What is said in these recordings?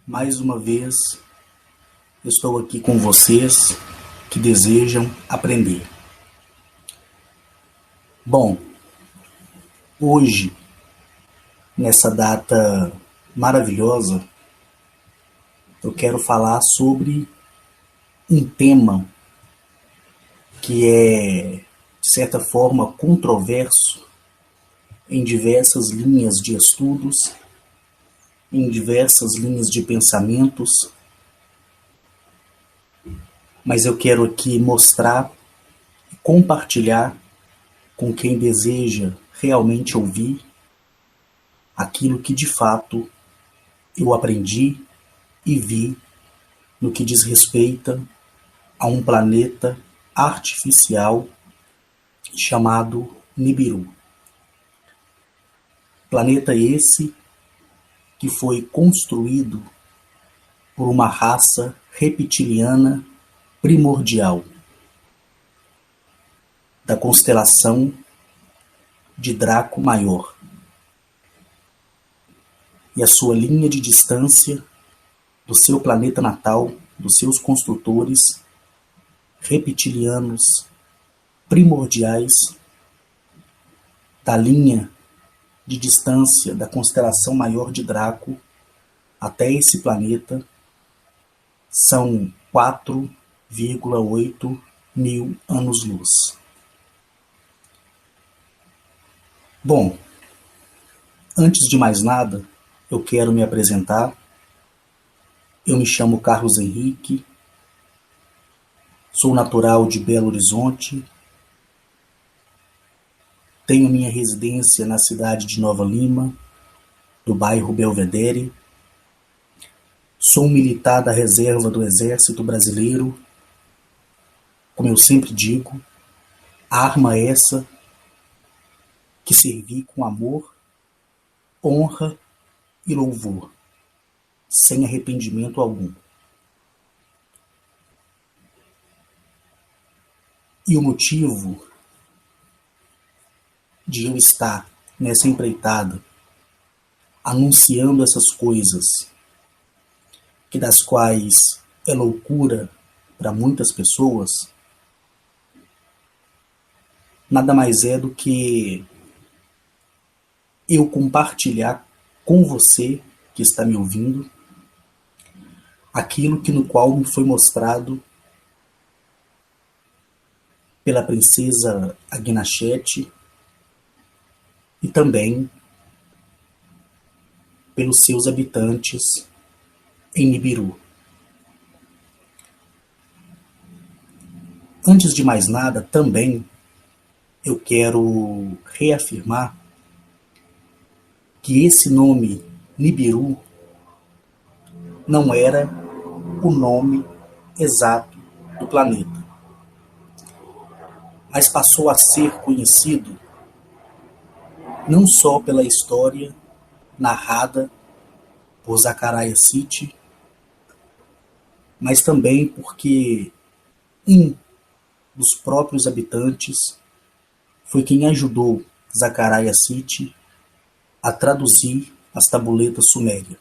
Mais uma vez estou aqui com vocês que desejam aprender. Bom, hoje, nessa data maravilhosa, eu quero falar sobre um tema que é, de certa forma, controverso em diversas linhas de estudos, em diversas linhas de pensamentos, mas eu quero aqui mostrar e compartilhar com quem deseja realmente ouvir aquilo que de fato eu aprendi e vi no que diz respeito a um planeta artificial chamado Nibiru. Planeta esse que foi construído por uma raça reptiliana primordial da constelação de Draco Maior. E a sua linha de distância do seu planeta natal, dos seus construtores reptilianos primordiais, da linha de distância da constelação maior de Draco até esse planeta, são 4,8 mil anos-luz. Bom, antes de mais nada, eu quero me apresentar. Eu me chamo Carlos Henrique, sou natural de Belo Horizonte, tenho minha residência na cidade de Nova Lima, do bairro Belvedere, sou um militar da reserva do Exército Brasileiro. Como eu sempre digo, arma essa que servi com amor, honra e louvor, sem arrependimento algum. E o motivo de eu estar nessa empreitada, anunciando essas coisas, que das quais é loucura para muitas pessoas, nada mais é do que eu compartilhar com você que está me ouvindo aquilo que no qual me foi mostrado pela princesa Agnachete e também pelos seus habitantes em Nibiru. Antes de mais nada, também eu quero reafirmar que esse nome Nibiru não era o nome exato do planeta, mas passou a ser conhecido não só pela história narrada por Zacariah Sitchin, mas também porque um dos próprios habitantes foi quem ajudou Zacariah Sitchin a traduzir as tabuletas sumérias.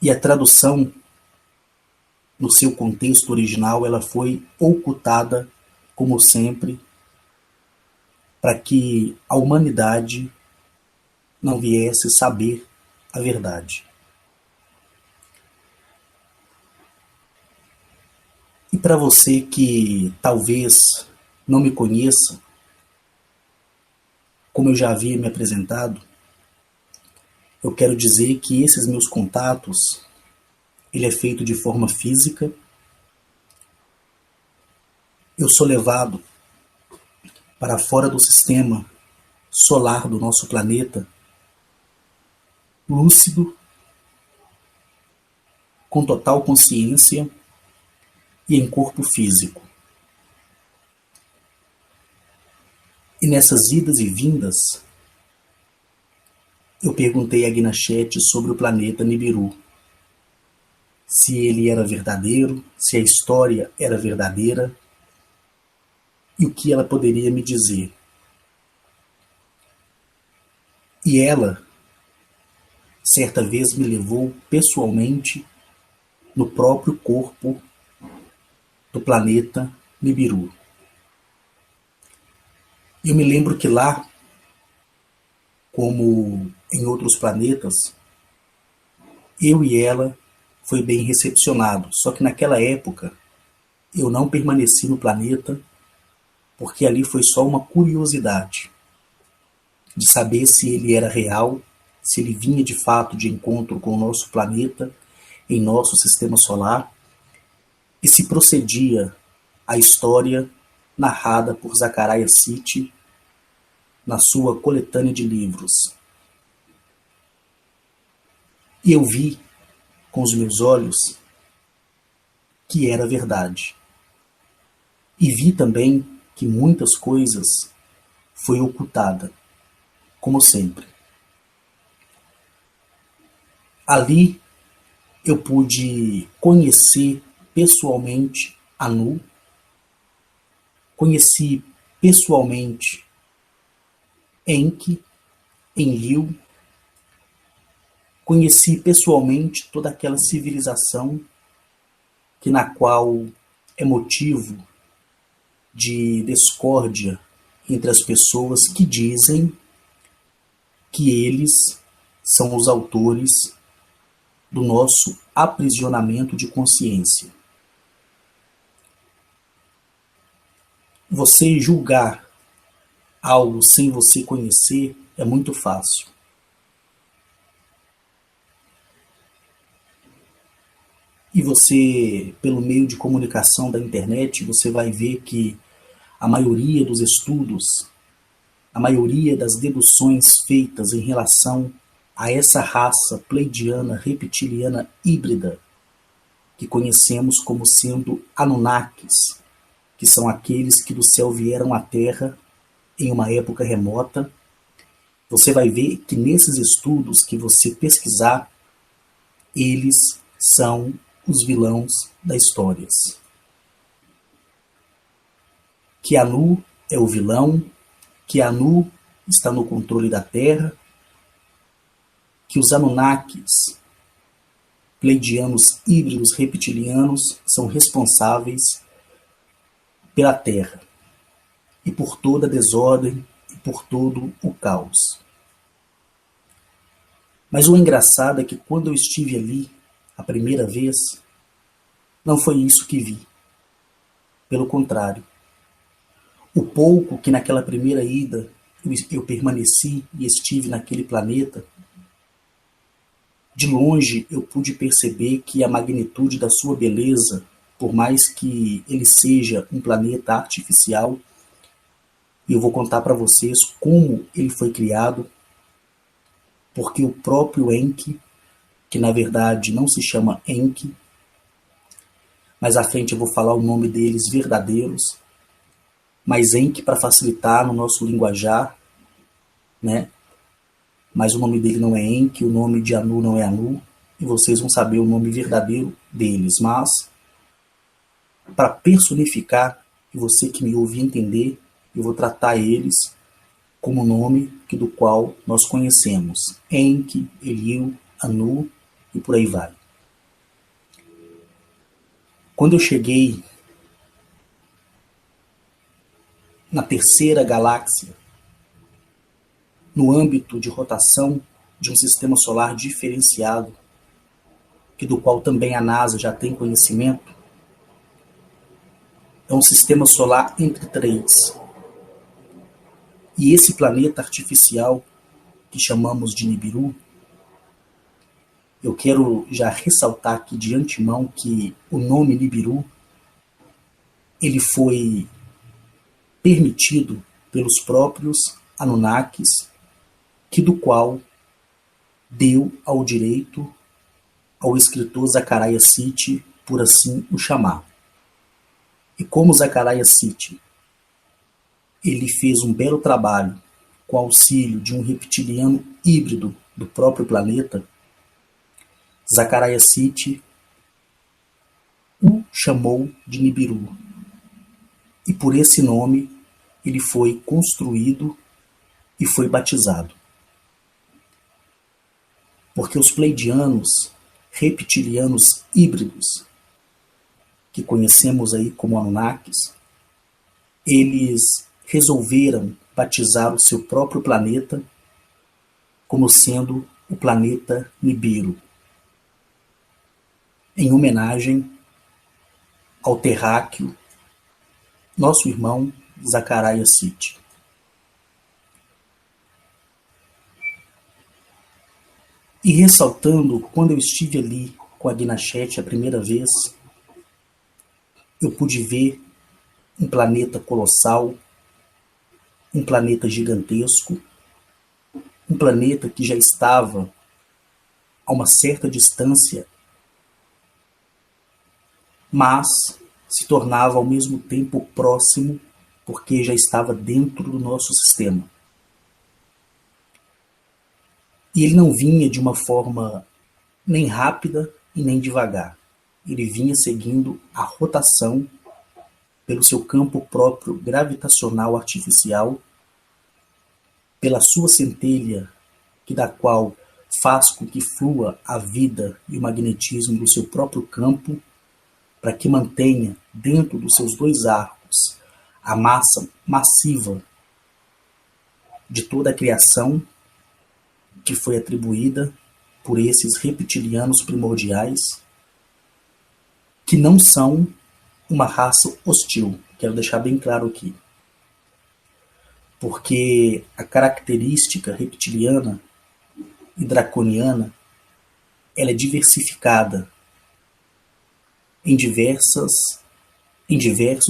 E a tradução, no seu contexto original, ela foi ocultada, como sempre, para que a humanidade não viesse saber a verdade. E para você que talvez não me conheça, como eu já havia me apresentado, eu quero dizer que esses meus contatos, ele é feito de forma física. Eu sou levado para fora do sistema solar do nosso planeta, lúcido, com total consciência e em corpo físico. E nessas idas e vindas, eu perguntei a Agnachete sobre o planeta Nibiru, se ele era verdadeiro, se a história era verdadeira, e o que ela poderia me dizer. E ela certa vez me levou pessoalmente no próprio corpo do planeta Nibiru. Eu me lembro que lá, como em outros planetas, eu e ela foi bem recepcionado. Só que naquela época eu não permaneci no planeta porque ali foi só uma curiosidade de saber se ele era real, se ele vinha de fato de encontro com o nosso planeta em nosso sistema solar e se procedia a história narrada por Zecharia Sitchin na sua coletânea de livros. E eu vi com os meus olhos que era verdade. E vi também que muitas coisas foi ocultada, como sempre. Ali eu pude conhecer pessoalmente Anu, conheci pessoalmente Enki, Enlil, conheci pessoalmente toda aquela civilização que na qual é motivo de discórdia entre as pessoas que dizem que eles são os autores do nosso aprisionamento de consciência. Você julgar algo sem você conhecer é muito fácil. E você, pelo meio de comunicação da internet, você vai ver que a maioria dos estudos, a maioria das deduções feitas em relação a essa raça pleidiana reptiliana híbrida que conhecemos como sendo Anunnakis, que são aqueles que do céu vieram à Terra em uma época remota, você vai ver que nesses estudos que você pesquisar, eles são os vilões das histórias. Que Anu é o vilão, que Anu está no controle da Terra, que os Anunnakis, pleidianos híbridos reptilianos, são responsáveis pela Terra e por toda a desordem e por todo o caos. Mas o engraçado é que quando eu estive ali a primeira vez, não foi isso que vi. Pelo contrário, o pouco que naquela primeira ida eu permaneci e estive naquele planeta, de longe eu pude perceber que a magnitude da sua beleza, por mais que ele seja um planeta artificial, e eu vou contar para vocês como ele foi criado, porque o próprio Enki, que na verdade não se chama Enki, mais à frente eu vou falar o nome deles verdadeiros, mas Enki para facilitar no nosso linguajar, né? Mas o nome dele não é Enki, o nome de Anu não é Anu, e vocês vão saber o nome verdadeiro deles. Mas, para personificar, e você que me ouve entender, eu vou tratar eles como o nome do qual nós conhecemos. Enki, Enlil, Anu e por aí vai. Quando eu cheguei na terceira galáxia, no âmbito de rotação de um sistema solar diferenciado, que do qual também a NASA já tem conhecimento, é um sistema solar entre três. E esse planeta artificial, que chamamos de Nibiru, eu quero já ressaltar aqui de antemão que o nome Nibiru, ele foi permitido pelos próprios Anunnakis, que do qual deu ao direito ao escritor Zecharia Sitchin, por assim o chamar. E como Zecharia Sitchin, ele fez um belo trabalho com auxílio de um reptiliano híbrido do próprio planeta, Zecharia Sitchin o chamou de Nibiru. E por esse nome ele foi construído e foi batizado. Porque os pleidianos, reptilianos híbridos, que conhecemos aí como Anunnakis, eles resolveram batizar o seu próprio planeta como sendo o planeta Nibiru, em homenagem ao terráqueo, nosso irmão Zacarias Sitchin. E ressaltando, quando eu estive ali com a Guinachete a primeira vez, eu pude ver um planeta colossal, um planeta gigantesco, um planeta que já estava a uma certa distância, mas se tornava ao mesmo tempo próximo, porque já estava dentro do nosso sistema. E ele não vinha de uma forma nem rápida e nem devagar. Ele vinha seguindo a rotação pelo seu campo próprio gravitacional artificial, pela sua centelha, da qual faz com que flua a vida e o magnetismo do seu próprio campo, para que mantenha dentro dos seus dois arcos a massa massiva de toda a criação que foi atribuída por esses reptilianos primordiais, que não são uma raça hostil. Quero deixar bem claro aqui. Porque a característica reptiliana e draconiana, ela é diversificada em diversos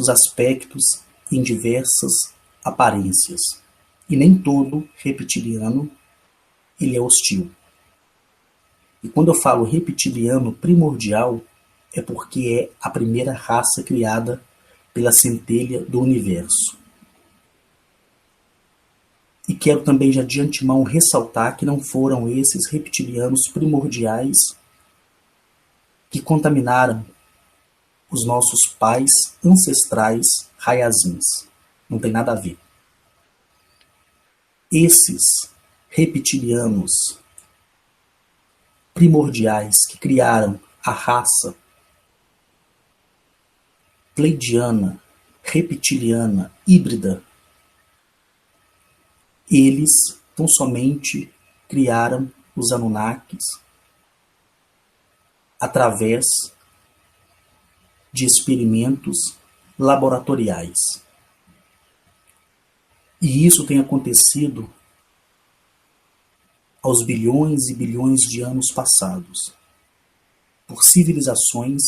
aspectos, em diversas aparências. E nem todo reptiliano ele é hostil. E quando eu falo reptiliano primordial, é porque é a primeira raça criada pela centelha do universo. E quero também já de antemão ressaltar que não foram esses reptilianos primordiais que contaminaram os nossos pais ancestrais raiazins. Não tem nada a ver. Esses reptilianos primordiais que criaram a raça pleidiana, reptiliana, híbrida, eles tão somente criaram os Anunnakis através de experimentos laboratoriais. E isso tem acontecido aos bilhões e bilhões de anos passados, por civilizações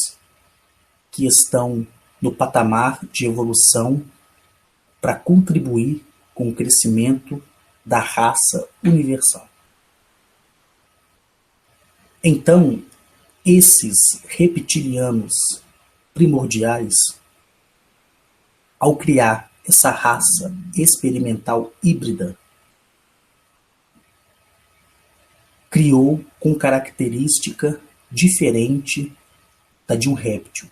que estão no patamar de evolução para contribuir com o crescimento da raça universal. Então, esses reptilianos primordiais, ao criar essa raça experimental híbrida, criou com característica diferente da de um réptil,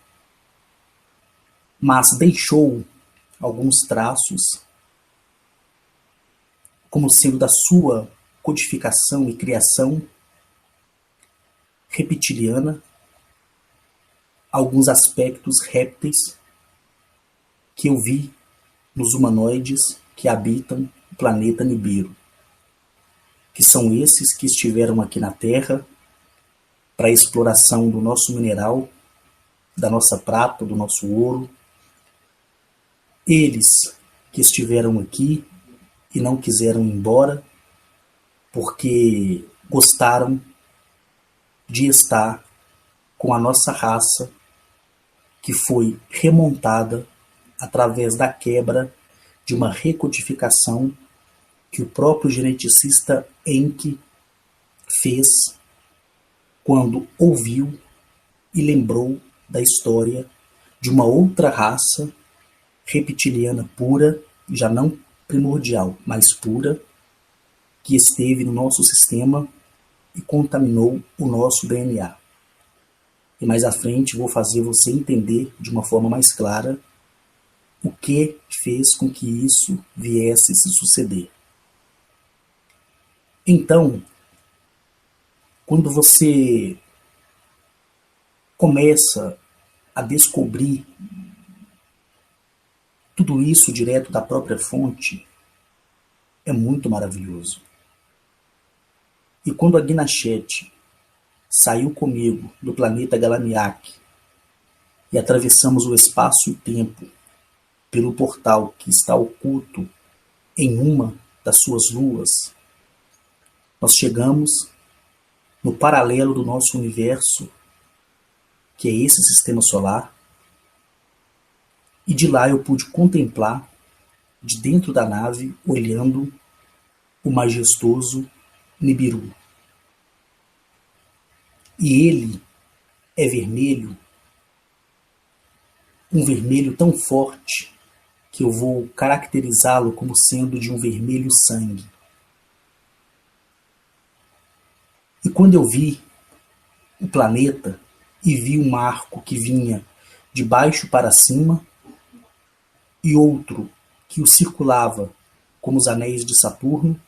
mas deixou alguns traços como sendo da sua codificação e criação reptiliana, alguns aspectos répteis que eu vi nos humanoides que habitam o planeta Nibiru, que são esses que estiveram aqui na Terra para a exploração do nosso mineral, da nossa prata, do nosso ouro. Eles que estiveram aqui e não quiseram ir embora porque gostaram de estar com a nossa raça, que foi remontada através da quebra de uma recodificação que o próprio geneticista Enki fez quando ouviu e lembrou da história de uma outra raça reptiliana pura, já não primordial, mas pura, que esteve no nosso sistema e contaminou o nosso DNA. E mais à frente vou fazer você entender de uma forma mais clara o que fez com que isso viesse se suceder. Então, Quando você começa a descobrir tudo isso direto da própria fonte, é muito maravilhoso. E quando a Guinachete saiu comigo do planeta Galamiak e atravessamos o espaço e o tempo pelo portal que está oculto em uma das suas luas, nós chegamos no paralelo do nosso universo, que é esse sistema solar, e de lá eu pude contemplar, de dentro da nave, olhando o majestoso Nibiru. E ele é vermelho, um vermelho tão forte que eu vou caracterizá-lo como sendo de um vermelho sangue. E quando eu vi o planeta e vi um arco que vinha de baixo para cima e outro que o circulava como os anéis de Saturno,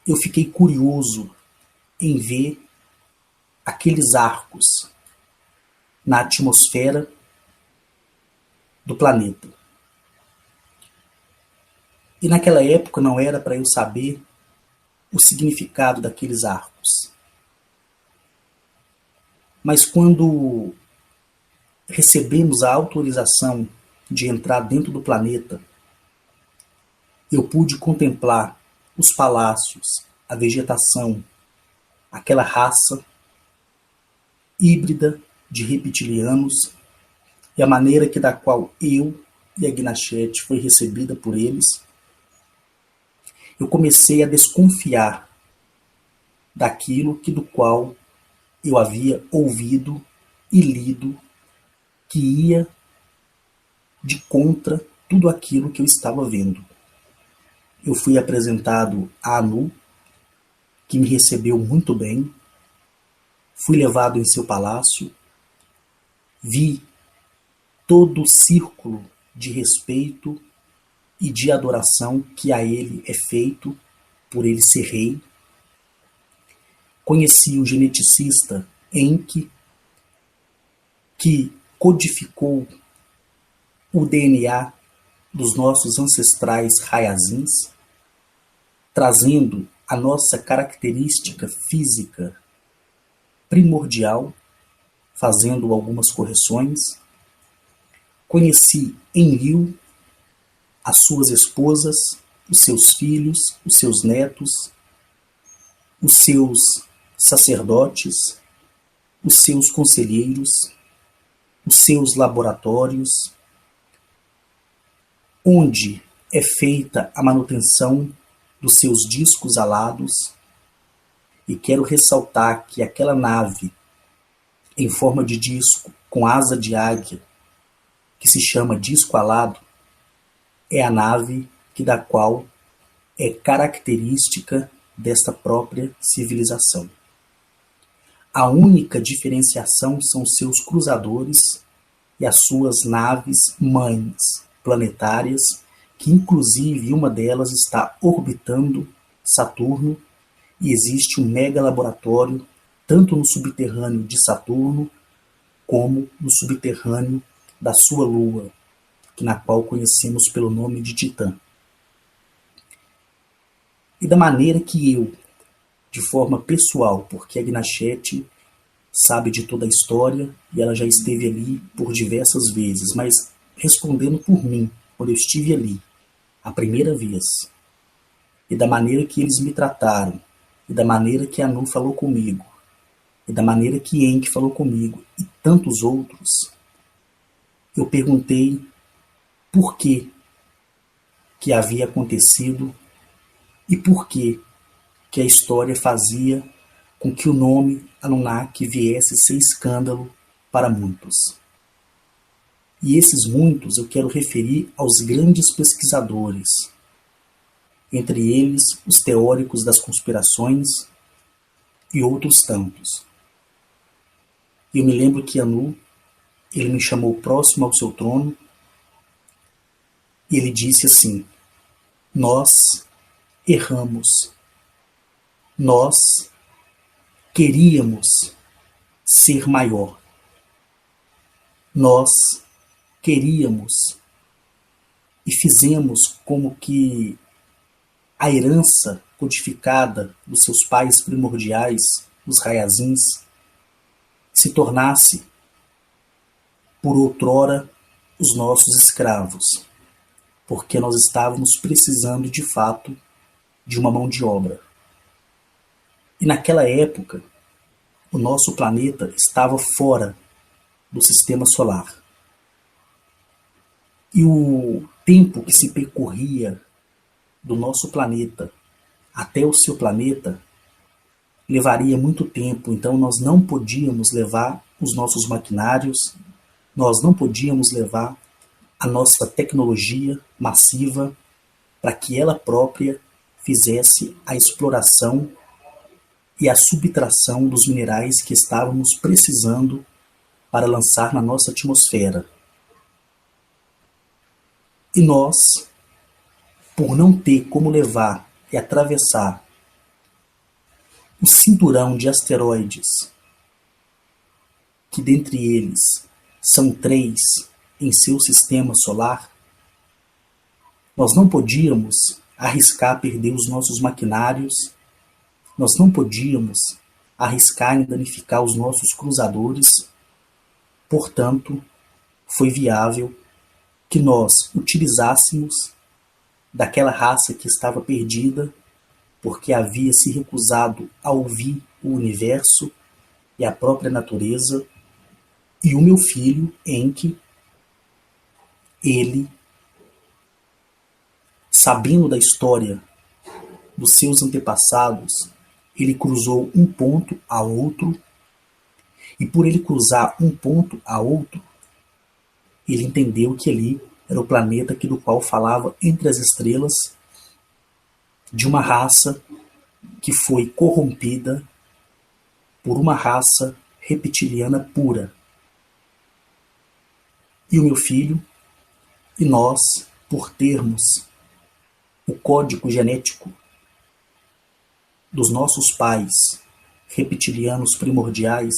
eu fiquei curioso em ver aqueles arcos na atmosfera do planeta. E naquela época não era para eu saber o significado daqueles arcos. Mas quando recebemos a autorização de entrar dentro do planeta, eu pude contemplar os palácios, a vegetação, aquela raça híbrida de reptilianos e a maneira que da qual eu e a Guinachete foi recebida por eles, eu comecei a desconfiar daquilo que do qual eu havia ouvido e lido, que ia de contra tudo aquilo que eu estava vendo. Eu fui apresentado a Anu, que me recebeu muito bem, fui levado em seu palácio, vi todo o círculo de respeito e de adoração que a ele é feito por ele ser rei. Conheci o geneticista Enki, que codificou o DNA dos nossos ancestrais Raiazins, trazendo a nossa característica física primordial, fazendo algumas correções. Conheci Enlil, as suas esposas, os seus filhos, os seus netos, os seus sacerdotes, os seus conselheiros, os seus laboratórios, onde é feita a manutenção dos seus discos alados. E quero ressaltar que aquela nave em forma de disco com asa de águia, que se chama disco alado, é a nave que da qual é característica desta própria civilização. A única diferenciação são seus cruzadores e as suas naves mães planetárias, que inclusive uma delas está orbitando Saturno, e existe um mega laboratório tanto no subterrâneo de Saturno como no subterrâneo da sua lua, na qual conhecemos pelo nome de Titã. E da maneira que eu, de forma pessoal, porque a Guinachete sabe de toda a história e ela já esteve ali por diversas vezes, mas respondendo por mim, quando eu estive ali, a primeira vez, e da maneira que eles me trataram, e da maneira que a Anu falou comigo, e da maneira que Enki falou comigo, e tantos outros, eu perguntei por que havia acontecido e por que a história fazia com que o nome Anunnaki viesse ser escândalo para muitos. E esses muitos eu quero referir aos grandes pesquisadores, entre eles os teóricos das conspirações e outros tantos. Eu me lembro que Anu, ele me chamou próximo ao seu trono e ele disse assim: nós erramos, nós queríamos ser maior. Nós queríamos e fizemos como que a herança codificada dos seus pais primordiais, os Rayazins, se tornasse, por outrora, os nossos escravos, porque nós estávamos precisando de fato de uma mão de obra. E naquela época, o nosso planeta estava fora do sistema solar. E o tempo que se percorria do nosso planeta até o seu planeta levaria muito tempo, então nós não podíamos levar os nossos maquinários, nós não podíamos levar a nossa tecnologia massiva para que ela própria fizesse a exploração e a subtração dos minerais que estávamos precisando para lançar na nossa atmosfera. E nós, por não ter como levar e atravessar o cinturão de asteroides, que dentre eles são 3 em seu sistema solar, nós não podíamos arriscar perder os nossos maquinários, nós não podíamos arriscar em danificar os nossos cruzadores, portanto, foi viável que nós utilizássemos daquela raça que estava perdida, porque havia se recusado a ouvir o universo e a própria natureza, e o meu filho, Enki, ele, sabendo da história dos seus antepassados, ele cruzou um ponto a outro, e por ele cruzar um ponto a outro, ele entendeu que ali era o planeta do qual falava entre as estrelas, de uma raça que foi corrompida por uma raça reptiliana pura. E o meu filho, e nós, por termos o código genético dos nossos pais reptilianos primordiais,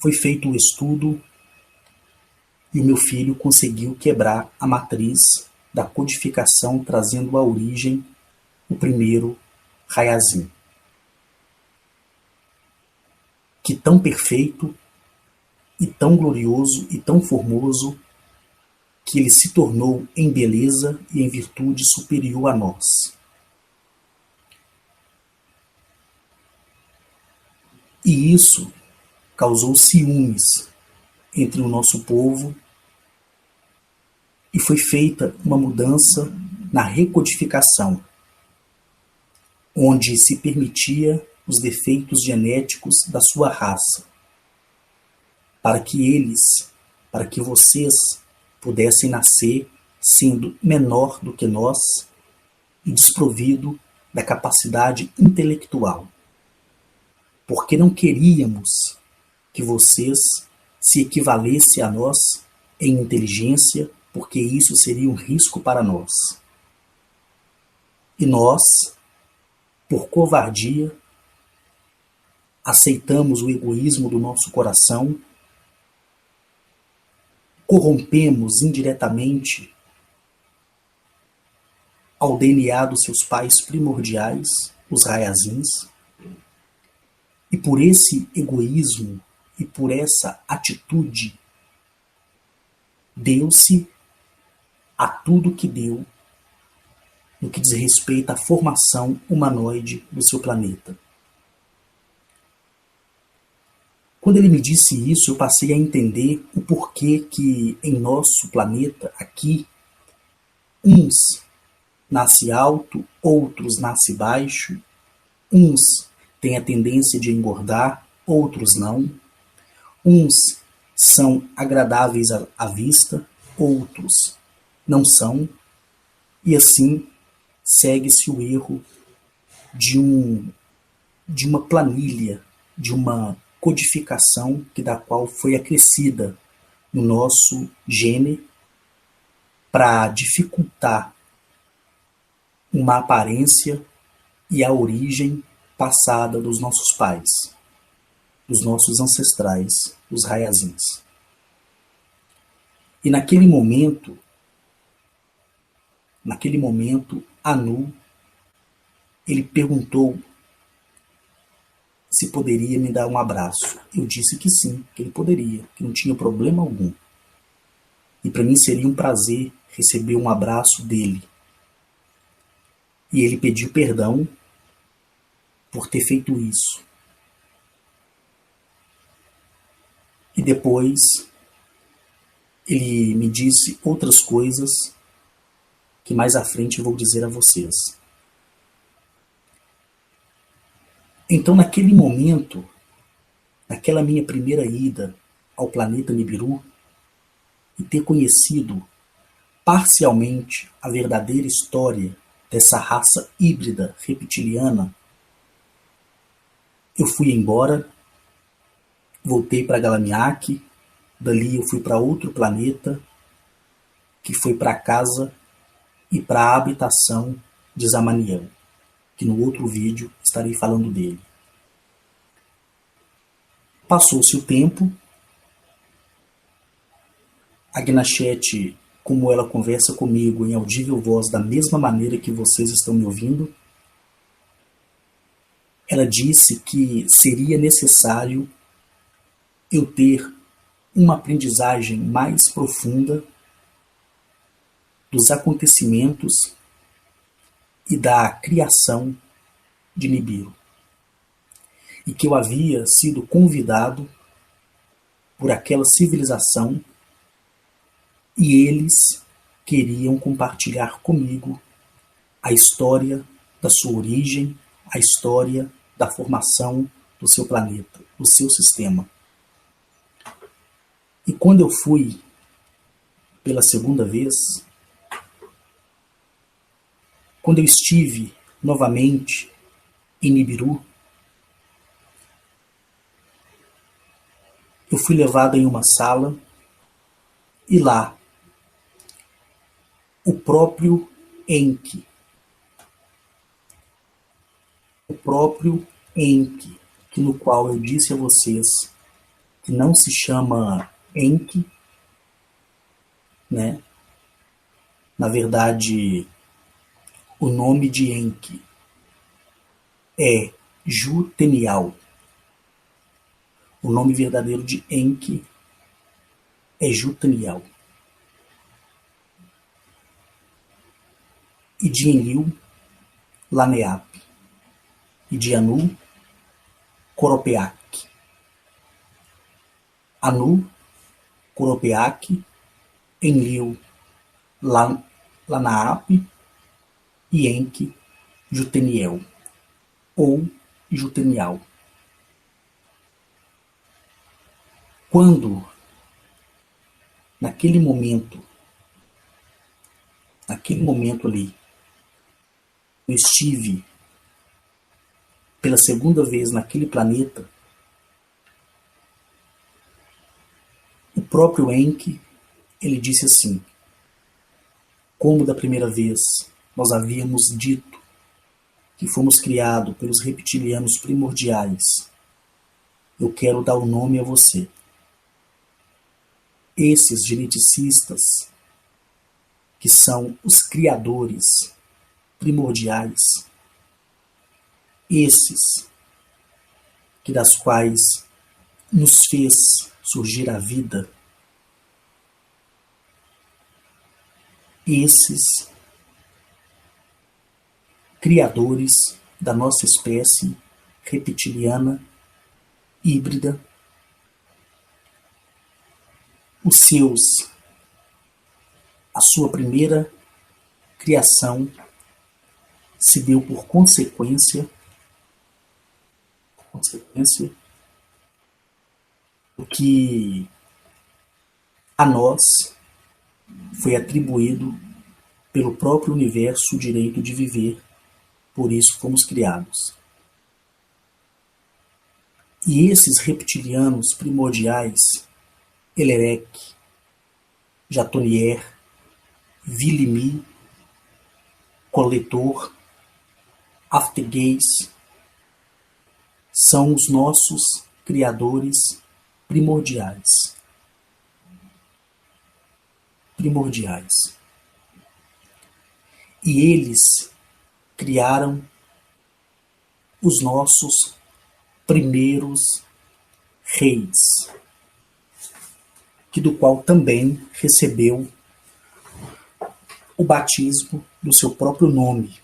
foi feito o estudo e o meu filho conseguiu quebrar a matriz da codificação, trazendo à origem o primeiro Rayazin. Que tão perfeito, e tão glorioso, e tão formoso, que ele se tornou em beleza e em virtude superior a nós. E isso causou ciúmes entre o nosso povo, e foi feita uma mudança na recodificação, onde se permitia os defeitos genéticos da sua raça, para que vocês pudessem nascer sendo menor do que nós e desprovido da capacidade intelectual. Porque não queríamos que vocês se equivalessem a nós em inteligência, porque isso seria um risco para nós. E nós, por covardia, aceitamos o egoísmo do nosso coração, corrompemos indiretamente ao DNA dos seus pais primordiais, os Rayazins, e por esse egoísmo e por essa atitude, deu-se a tudo que deu no que diz respeito à formação humanoide do seu planeta. Quando ele me disse isso, eu passei a entender o porquê que em nosso planeta, aqui, uns nascem alto, outros nascem baixo, uns têm a tendência de engordar, outros não, uns são agradáveis à vista, outros não são, e assim segue-se o erro de uma planilha, de uma codificação da qual foi acrescida no nosso gene para dificultar uma aparência e a origem passada dos nossos pais, dos nossos ancestrais, os Rayazins. E naquele momento, Anu, ele perguntou se poderia me dar um abraço. Eu disse que sim, que ele poderia, que não tinha problema algum. E para mim seria um prazer receber um abraço dele. E ele pediu perdão por ter feito isso. E depois ele me disse outras coisas que mais à frente eu vou dizer a vocês. Então, naquele momento, naquela minha primeira ida ao planeta Nibiru, e ter conhecido parcialmente a verdadeira história dessa raça híbrida reptiliana, eu fui embora, voltei para Galamiak, dali eu fui para outro planeta, que foi para a casa e para a habitação de Zamaniel, que no outro vídeo estarei falando dele. Passou-se o tempo, a Gnachete, como ela conversa comigo em audível voz da mesma maneira que vocês estão me ouvindo, ela disse que seria necessário eu ter uma aprendizagem mais profunda dos acontecimentos e da criação de Nibiru. E que eu havia sido convidado por aquela civilização e eles queriam compartilhar comigo a história da sua origem, a história da formação do seu planeta, do seu sistema. E quando eu fui pela segunda vez, quando eu estive novamente em Nibiru, eu fui levado em uma sala e lá o próprio Enki, que no qual eu disse a vocês que não se chama Enki, né? Na verdade, o nome de Enki é Jutenial. O nome verdadeiro de Enki é Jutenial. E de Enlil, Laneap. E de Anu, Coropeac. Anu, Coropeac, Enlil, Lanaap e Enki, Juteniel, ou Jutenial. Quando, naquele momento ali, eu estive pela segunda vez naquele planeta, o próprio Enki, ele disse assim: como da primeira vez nós havíamos dito que fomos criados pelos reptilianos primordiais, eu quero dar o nome a você. Esses geneticistas, que são os criadores primordiais, esses que das quais nos fez surgir a vida, esses criadores da nossa espécie reptiliana híbrida, a sua primeira criação se deu por consequência do que a nós foi atribuído pelo próprio universo o direito de viver, por isso fomos criados. E esses reptilianos primordiais, Elerek, Jatonier, Vilimi, Coletor, Aftergaze, são os nossos criadores primordiais. Primordiais. E eles criaram os nossos primeiros reis, que do qual também recebeu o batismo do seu próprio nome.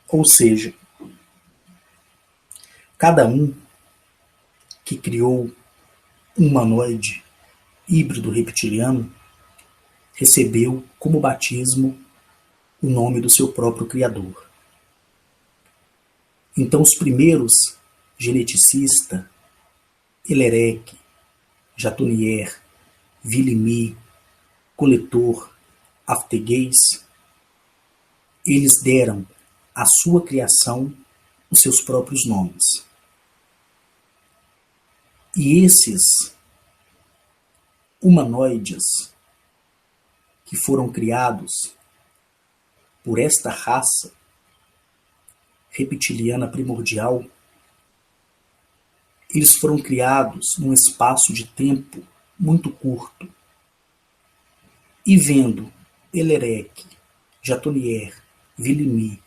Ou seja, cada um que criou um humanoide híbrido reptiliano recebeu como batismo o nome do seu próprio criador. Então os primeiros, geneticista, Elerec, Jatonier, Villemy, Coletor, Aftergeis, eles deram à sua criação os seus próprios nomes. E esses humanoides que foram criados por esta raça reptiliana primordial, eles foram criados num espaço de tempo muito curto. E vendo Elerec, Jatonier, Villemy,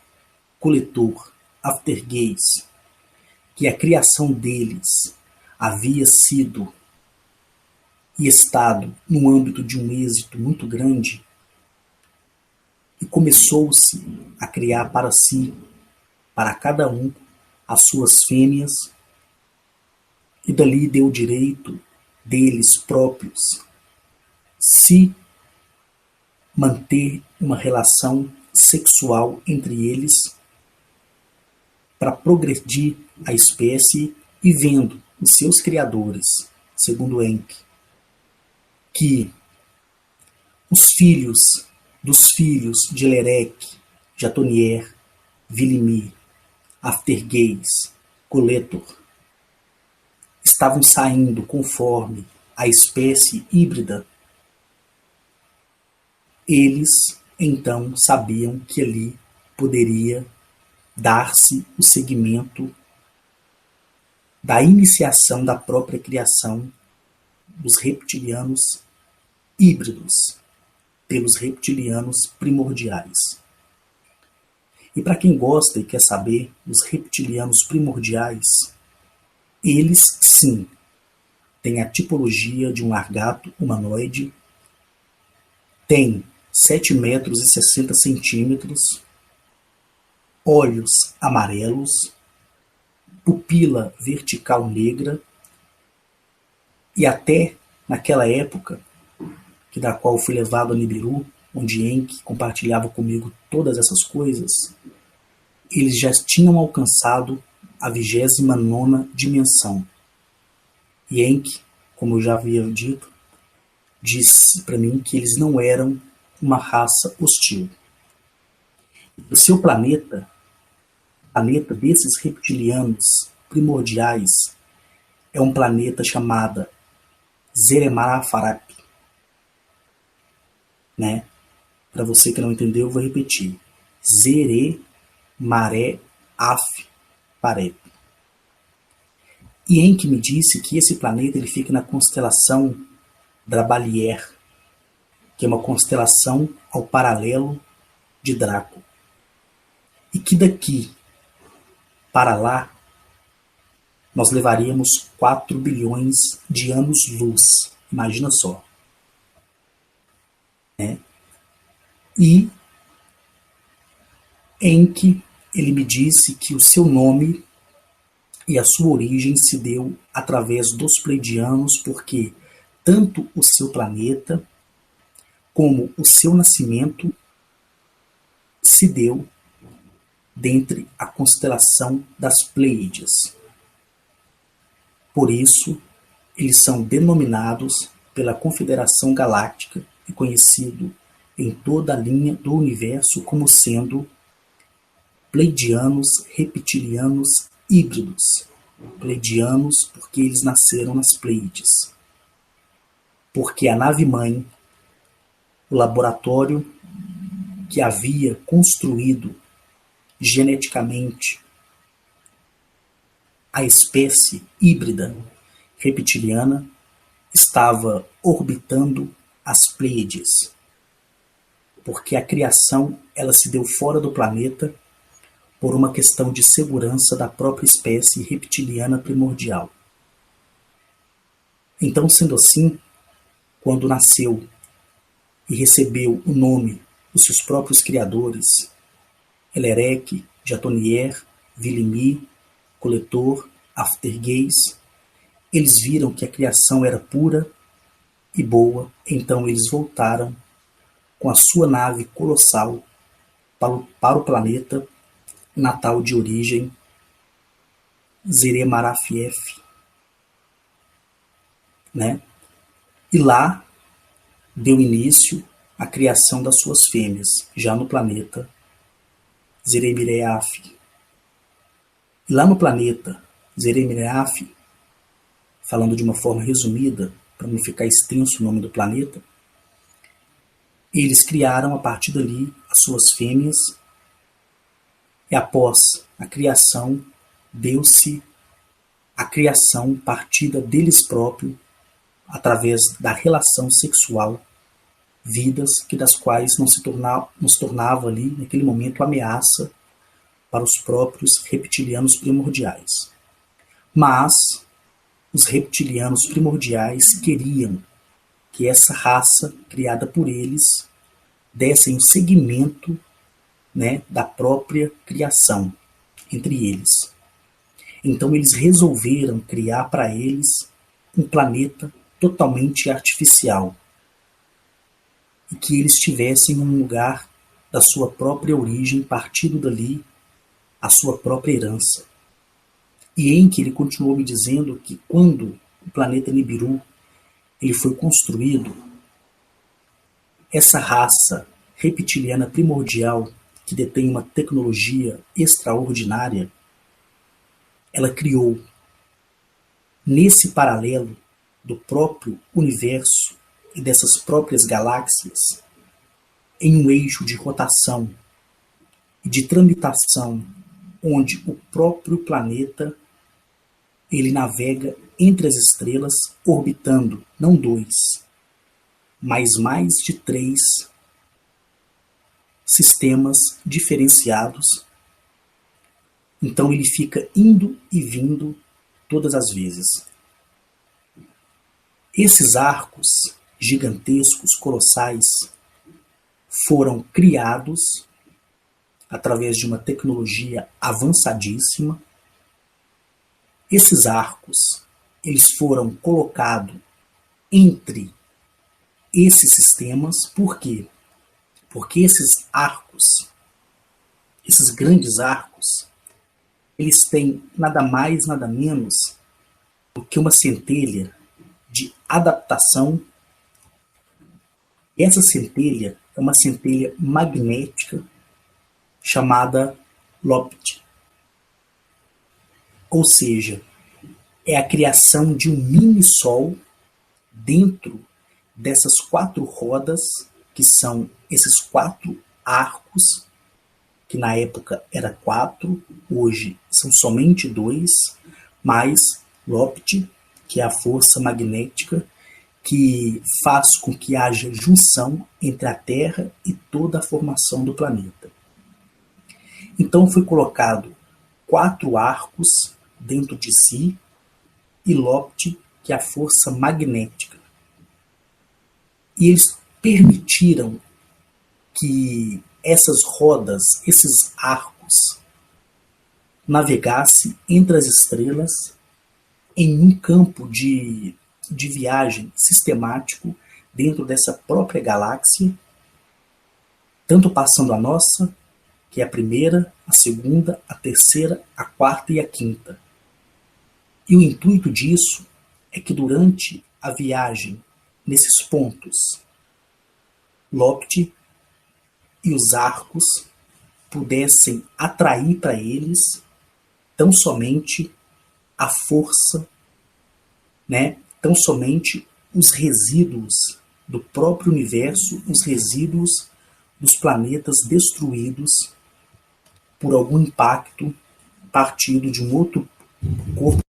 Coletor, Aftergeis, que a criação deles havia sido e estado no âmbito de um êxito muito grande, e começou-se a criar para si, para cada um, as suas fêmeas, e dali deu o direito deles próprios se manter uma relação sexual entre eles para progredir a espécie, e vendo os seus criadores, segundo Enki, que os filhos dos filhos de Elerec, Jatonier, Villemy, Aftergeis, Coletor, estavam saindo conforme a espécie híbrida, eles então sabiam que ali poderia dar-se o segmento da iniciação da própria criação dos reptilianos híbridos pelos reptilianos primordiais. E para quem gosta e quer saber, os reptilianos primordiais, eles sim têm a tipologia de um largato humanoide, tem 7 metros e 60 centímetros, olhos amarelos, pupila vertical negra, e até naquela época, que da qual fui levado a Nibiru, onde Enki compartilhava comigo todas essas coisas, eles já tinham alcançado a 29ª dimensão. E Enki, como eu já havia dito, disse para mim que eles não eram uma raça hostil. O seu planeta desses reptilianos primordiais, é um planeta chamado Zeremarafarap. Né? Para você que não entendeu, eu vou repetir. Zeremarafarap. E Enki me disse que esse planeta ele fica na constelação Drabalier, que é uma constelação ao paralelo de Draco. E que daqui para lá nós levaríamos 4 bilhões de anos-luz. Imagina só. Né? E Enki, ele me disse que o seu nome e a sua origem se deu através dos Pleiadianos, porque tanto o seu planeta como o seu nascimento se deu dentre a constelação das Pleiades. Por isso, eles são denominados pela Confederação Galáctica e conhecido em toda a linha do universo como sendo Pleiadianos reptilianos híbridos. Pleiadianos porque eles nasceram nas Pleiades. Porque a nave-mãe, o laboratório que havia construído geneticamente a espécie híbrida reptiliana estava orbitando as Pleiades, porque a criação ela se deu fora do planeta por uma questão de segurança da própria espécie reptiliana primordial. Então, sendo assim, quando nasceu e recebeu o nome dos seus próprios criadores, Elerec, Jatonier, Vilimi, Coletor, Aftergaze, eles viram que a criação era pura e boa, então eles voltaram com a sua nave colossal para o planeta natal de origem, Zeremarafiev, né? E lá deu início à criação das suas fêmeas, já no planeta Zeremireaf. E lá no planeta Zeremireaf, falando de uma forma resumida, para não ficar extenso o nome do planeta, eles criaram a partir dali as suas fêmeas, e após a criação, deu-se a criação partida deles próprios, através da relação sexual, vidas que das quais nos tornava ali, naquele momento, ameaça para os próprios reptilianos primordiais. Mas os reptilianos primordiais queriam que essa raça criada por eles desse um segmento, né, da própria criação entre eles. Então eles resolveram criar para eles um planeta totalmente artificial e que eles tivessem um lugar da sua própria origem, partindo dali a sua própria herança. E em que ele continuou me dizendo que quando o planeta Nibiru ele foi construído, essa raça reptiliana primordial que detém uma tecnologia extraordinária, ela criou nesse paralelo do próprio universo e dessas próprias galáxias, em um eixo de rotação e de tramitação, onde o próprio planeta ele navega entre as estrelas, orbitando não 2, mas mais de 3 sistemas diferenciados. Então ele fica indo e vindo todas as vezes. Esses arcos gigantescos, colossais, foram criados através de uma tecnologia avançadíssima. Esses arcos, eles foram colocados entre esses sistemas. Por quê? Porque esses arcos, esses grandes arcos, eles têm nada mais, nada menos do que uma centelha de adaptação. Essa centelha é uma centelha magnética chamada LOPT. Ou seja, é a criação de um mini-sol dentro dessas 4 rodas, que são esses 4 arcos, que na época era 4, hoje são somente 2, mais LOPT, que é a força magnética que faz com que haja junção entre a Terra e toda a formação do planeta. Então foi colocado 4 arcos dentro de si e LOPT, que é a força magnética. E eles permitiram que essas rodas, esses arcos, navegassem entre as estrelas em um campo de viagem sistemático dentro dessa própria galáxia, tanto passando a nossa, que é a primeira, a segunda, a terceira, a quarta e a quinta. E o intuito disso é que durante a viagem nesses pontos, LOPT e os arcos pudessem atrair para eles tão somente a força, né? Tão somente os resíduos do próprio universo, os resíduos dos planetas destruídos por algum impacto partido de um outro corpo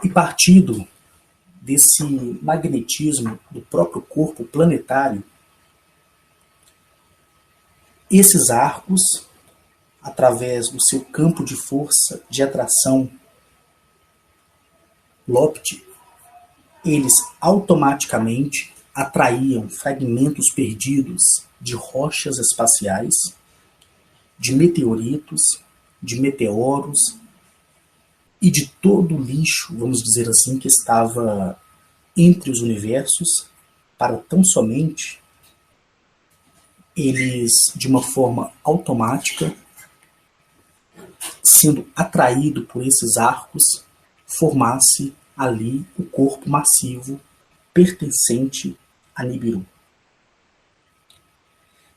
e partido desse magnetismo do próprio corpo planetário, esses arcos, através do seu campo de força de atração Lopt, eles automaticamente atraíam fragmentos perdidos de rochas espaciais, de meteoritos, de meteoros e de todo o lixo, vamos dizer assim, que estava entre os universos, para tão somente eles, de uma forma automática, sendo atraído por esses arcos, formasse ali o corpo massivo pertencente a Nibiru.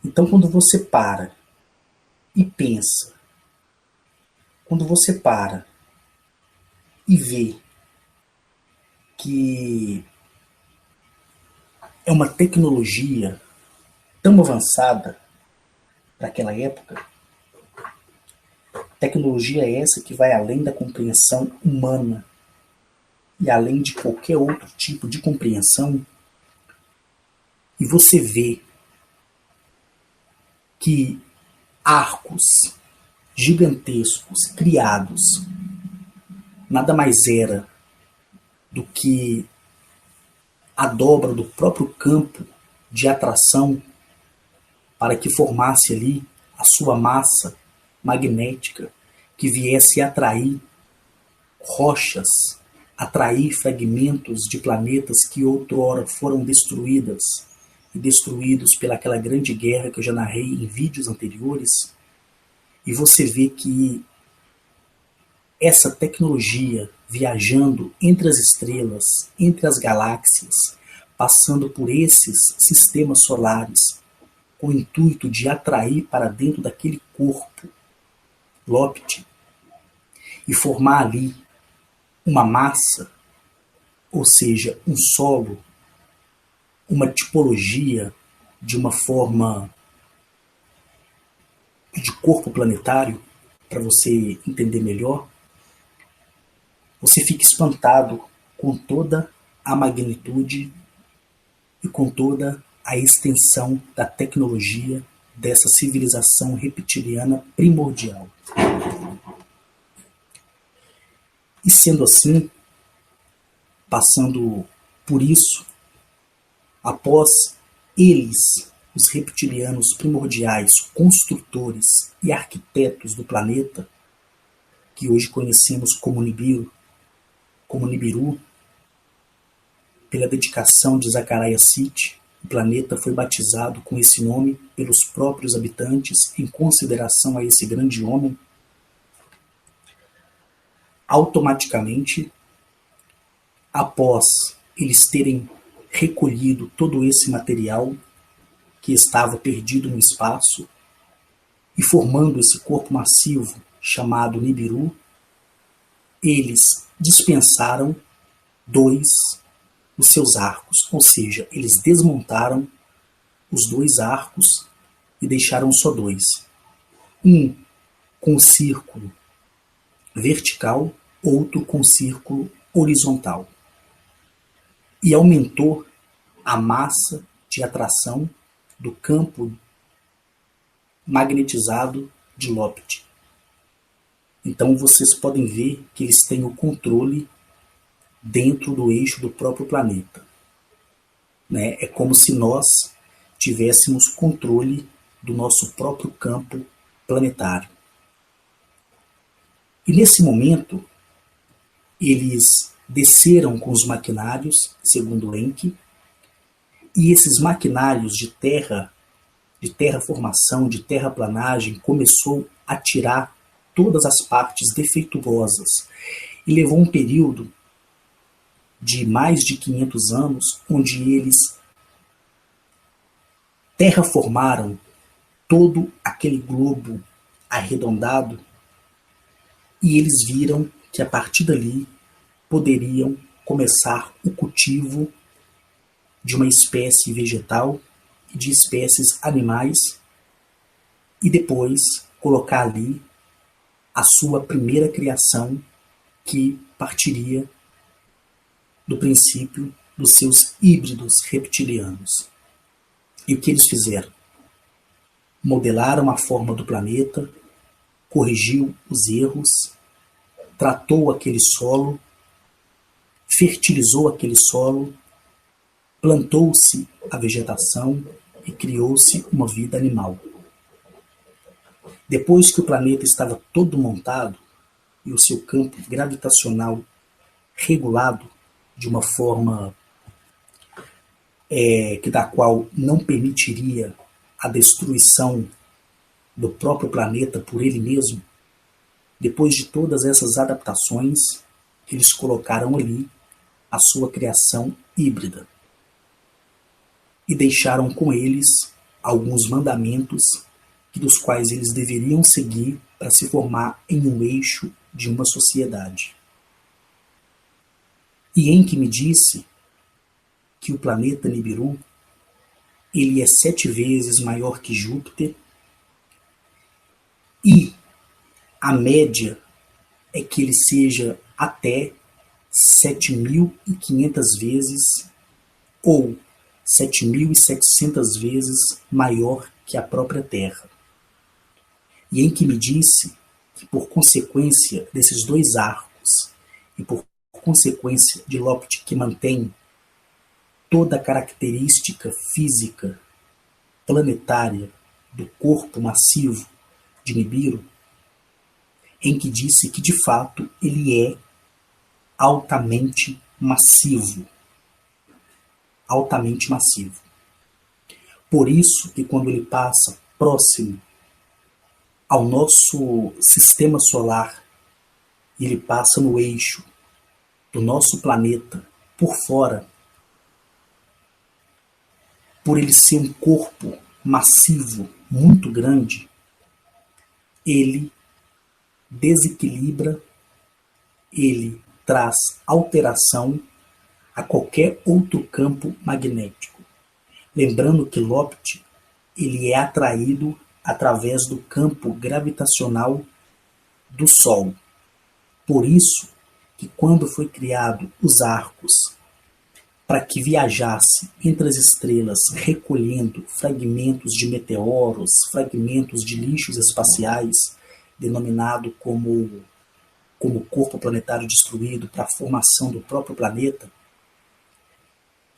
Então, quando você para e pensa, quando você para e vê que é uma tecnologia tão avançada para aquela época, tecnologia essa que vai além da compreensão humana e além de qualquer outro tipo de compreensão, e você vê que arcos gigantescos criados nada mais era do que a dobra do próprio campo de atração para que formasse ali a sua massa magnética que viesse atrair rochas, atrair fragmentos de planetas que outrora foram destruídas e destruídos pelaquela grande guerra que eu já narrei em vídeos anteriores. E você vê que essa tecnologia viajando entre as estrelas, entre as galáxias, passando por esses sistemas solares, com o intuito de atrair para dentro daquele corpo Lopt e formar ali uma massa, ou seja, um solo, uma tipologia de uma forma de corpo planetário, para você entender melhor, você fica espantado com toda a magnitude e com toda a extensão da tecnologia dessa civilização reptiliana primordial. E sendo assim, passando por isso, após eles, os reptilianos primordiais, construtores e arquitetos do planeta, que hoje conhecemos como Nibiru, pela dedicação de Zachariah Sitchin, o planeta foi batizado com esse nome pelos próprios habitantes em consideração a esse grande homem. Automaticamente, após eles terem recolhido todo esse material que estava perdido no espaço e formando esse corpo massivo chamado Nibiru, eles dispensaram dois dos seus arcos, ou seja, eles desmontaram os dois arcos e deixaram só dois. Um com círculo vertical, outro com círculo horizontal. E aumentou a massa de atração do campo magnetizado de Lopt. Então vocês podem ver que eles têm o controle dentro do eixo do próprio planeta. É como se nós tivéssemos controle do nosso próprio campo planetário. E nesse momento, eles desceram com os maquinários, segundo Enki, e esses maquinários de terraformação, de terraplanagem, começou a tirar todas as partes defeituosas. E levou um período de mais de 500 anos, onde eles terraformaram todo aquele globo arredondado, e eles viram que a partir dali poderiam começar o cultivo de uma espécie vegetal e de espécies animais e depois colocar ali a sua primeira criação, que partiria do princípio dos seus híbridos reptilianos. E o que eles fizeram? Modelaram a forma do planeta, corrigiu os erros, tratou aquele solo, fertilizou aquele solo, plantou-se a vegetação e criou-se uma vida animal. Depois que o planeta estava todo montado e o seu campo gravitacional regulado de uma forma da qual não permitiria a destruição do próprio planeta por ele mesmo, depois de todas essas adaptações, eles colocaram ali a sua criação híbrida e deixaram com eles alguns mandamentos dos quais eles deveriam seguir para se formar em um eixo de uma sociedade. E Enki me disse que o planeta Nibiru ele é 7 vezes maior que Júpiter e a média é que ele seja até 7.500 vezes ou 7.700 vezes maior que a própria Terra. E Enki me disse que por consequência desses 2 arcos e por consequência de Lopte que mantém toda a característica física planetária do corpo massivo de Nibiru, Enki disse que de fato ele é altamente massivo. Altamente massivo. Por isso que quando ele passa próximo ao nosso sistema solar, ele passa no eixo do nosso planeta por fora, por ele ser um corpo massivo muito grande, ele desequilibra, ele traz alteração a qualquer outro campo magnético. Lembrando que Lopte ele é atraído através do campo gravitacional do Sol. Por isso que quando foi criado os arcos para que viajasse entre as estrelas recolhendo fragmentos de meteoros, fragmentos de lixos espaciais, denominado como corpo planetário destruído para a formação do próprio planeta,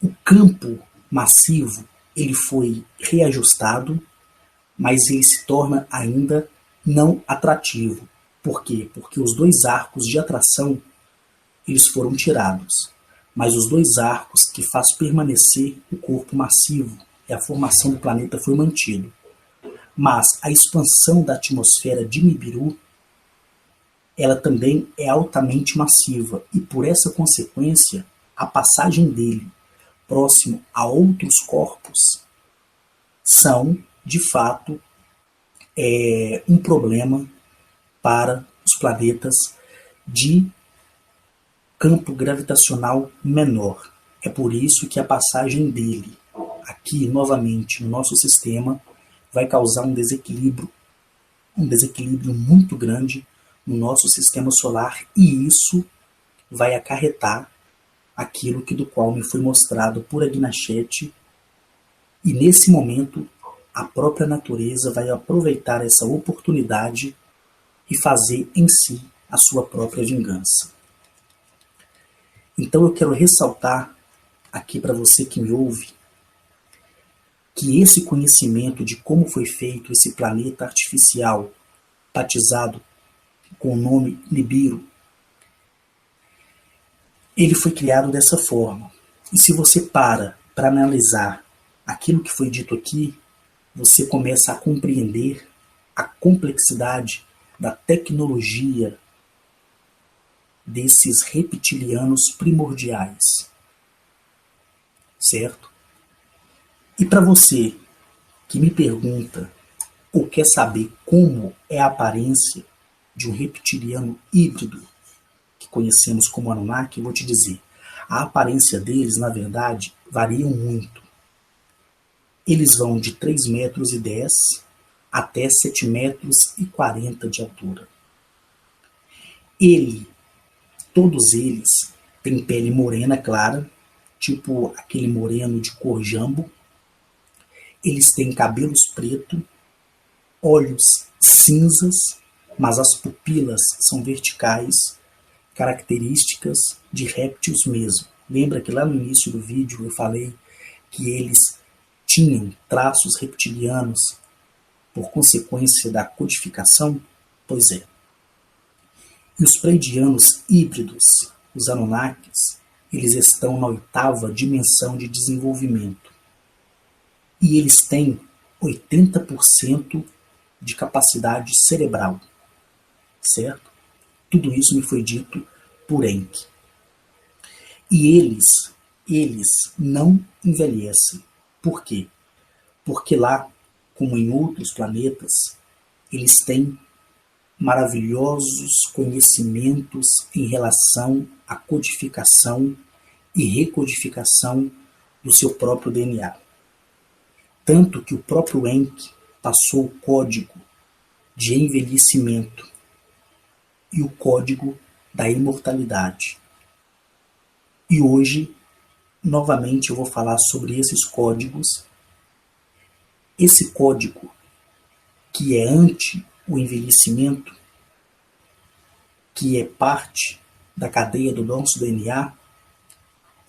o campo massivo ele foi reajustado, mas ele se torna ainda não atrativo. Por quê? Porque os 2 arcos de atração eles foram tirados, mas os 2 arcos que faz permanecer o corpo massivo e a formação do planeta foi mantido. Mas a expansão da atmosfera de Nibiru ela também é altamente massiva e por essa consequência a passagem dele próximo a outros corpos são, de fato, um problema para os planetas de campo gravitacional menor. É por isso que a passagem dele aqui, novamente, no nosso sistema, vai causar um desequilíbrio muito grande no nosso sistema solar e isso vai acarretar aquilo que do qual me foi mostrado por Agnachete e nesse momento a própria natureza vai aproveitar essa oportunidade e fazer em si a sua própria vingança. Então eu quero ressaltar aqui para você que me ouve que esse conhecimento de como foi feito esse planeta artificial batizado com o nome Nibiru, ele foi criado dessa forma. E se você para analisar aquilo que foi dito aqui, você começa a compreender a complexidade da tecnologia desses reptilianos primordiais. Certo? E para você que me pergunta ou quer saber como é a aparência de um reptiliano híbrido que conhecemos como Anunnaki, eu vou te dizer. A aparência deles, na verdade, variam muito. Eles vão de 3,10 metros até 7,40 metros de altura. Todos eles têm pele morena clara, tipo aquele moreno de cor jambo. Eles têm cabelos pretos, olhos cinzas, mas as pupilas são verticais, características de répteis mesmo. Lembra que lá no início do vídeo eu falei que eles tinham traços reptilianos por consequência da codificação? Pois é. E os pleidianos híbridos, os Anunnakis, eles estão na 8ª dimensão de desenvolvimento. E eles têm 80% de capacidade cerebral, certo? Tudo isso me foi dito por Enki. E eles não envelhecem. Por quê? Porque lá, como em outros planetas, eles têm maravilhosos conhecimentos em relação à codificação e recodificação do seu próprio DNA. Tanto que o próprio Enki passou o código de envelhecimento e o código da imortalidade. E hoje, novamente, eu vou falar sobre esses códigos. Esse código, que é anti o envelhecimento, que é parte da cadeia do nosso DNA,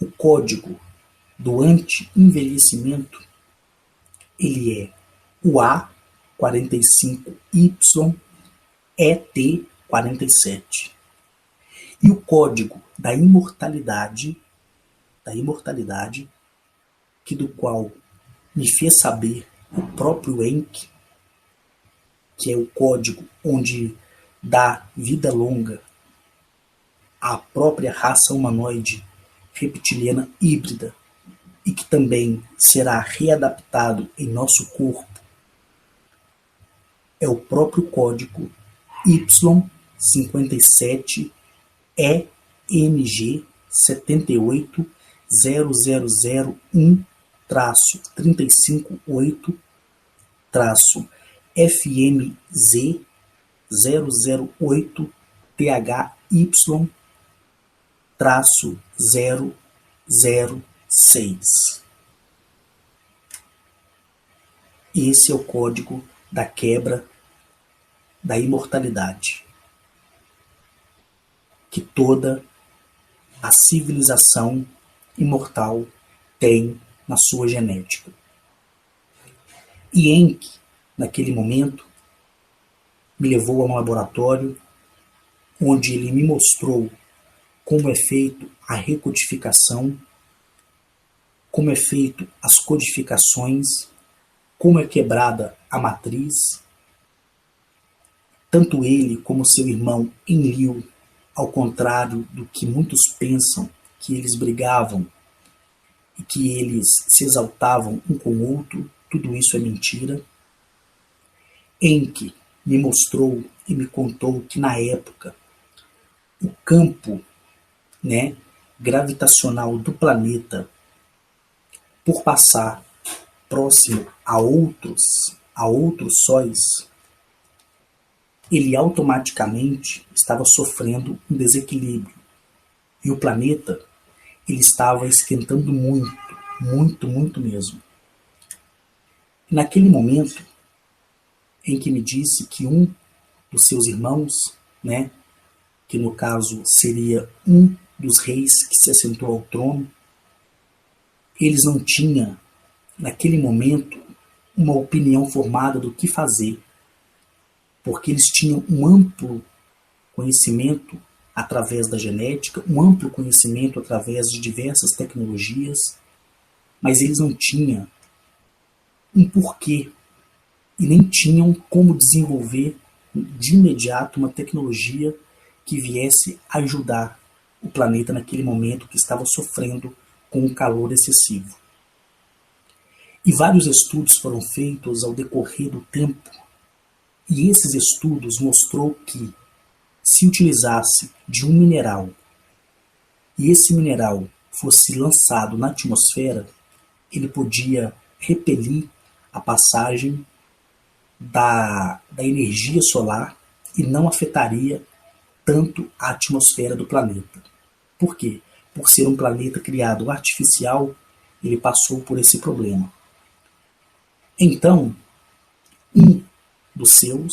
o código do anti-envelhecimento, ele é o A45YET47. E o código da imortalidade, que do qual me fez saber o próprio Enki, que é o código onde dá vida longa à própria raça humanoide reptiliana híbrida e que também será readaptado em nosso corpo, é o próprio código YZY-358-THY-006. Esse é o código da quebra da imortalidade que toda a civilização imortal tem na sua genética. E Enki, naquele momento, me levou a um laboratório onde ele me mostrou como é feito a recodificação, como é feito as codificações, como é quebrada a matriz. Tanto ele como seu irmão Enlil, ao contrário do que muitos pensam, que eles brigavam e que eles se exaltavam um com o outro, tudo isso é mentira. Enki me mostrou e me contou que na época o campo, gravitacional do planeta, por passar próximo a outros sóis, ele automaticamente estava sofrendo um desequilíbrio. E o planeta, ele estava esquentando muito, muito, muito mesmo. E naquele momento em que me disse que um dos seus irmãos, que no caso seria um dos reis que se assentou ao trono, eles não tinham, naquele momento, uma opinião formada do que fazer, porque eles tinham um amplo conhecimento através da genética, um amplo conhecimento através de diversas tecnologias, mas eles não tinham um porquê e nem tinham como desenvolver de imediato uma tecnologia que viesse ajudar o planeta naquele momento que estava sofrendo com um calor excessivo. E vários estudos foram feitos ao decorrer do tempo, e esses estudos mostrou que se utilizasse de um mineral, e esse mineral fosse lançado na atmosfera, ele podia repelir a passagem da energia solar e não afetaria tanto a atmosfera do planeta. Por quê? Por ser um planeta criado artificial, ele passou por esse problema. Então, um dos seus,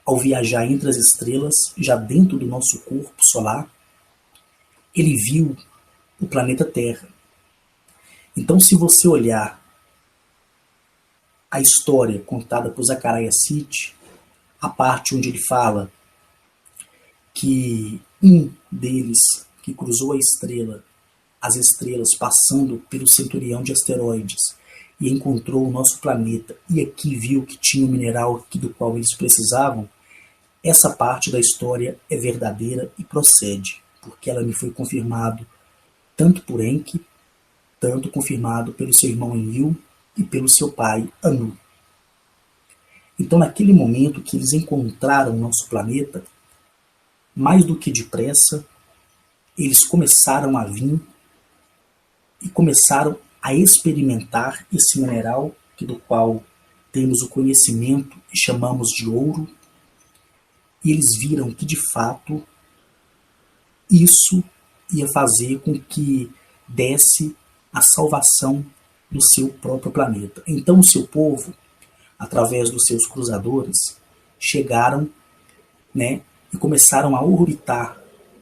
ao viajar entre as estrelas, já dentro do nosso corpo solar, ele viu o planeta Terra. Então, se você olhar a história contada por Zecharia Sitchin, a parte onde ele fala que um deles que cruzou as estrelas passando pelo centurião de asteroides e encontrou o nosso planeta e aqui viu que tinha o mineral do qual eles precisavam, essa parte da história é verdadeira e procede, porque ela me foi confirmado tanto por Enki, tanto confirmado pelo seu irmão Enlil e pelo seu pai Anu. Então, naquele momento que eles encontraram o nosso planeta, mais do que depressa, eles começaram a vir e começaram a experimentar esse mineral do qual temos o conhecimento e chamamos de ouro, e eles viram que, de fato, isso ia fazer com que desse a salvação do seu próprio planeta. Então, o seu povo, através dos seus cruzadores, chegaram, e começaram a orbitar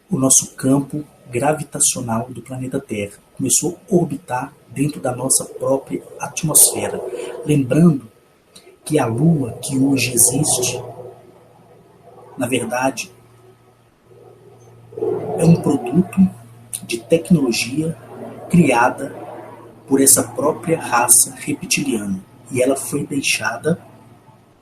o nosso campo gravitacional do planeta Terra. Começou a orbitar dentro da nossa própria atmosfera. Lembrando que a Lua, que hoje existe, na verdade, é um produto de tecnologia criada por essa própria raça reptiliana. E ela foi deixada,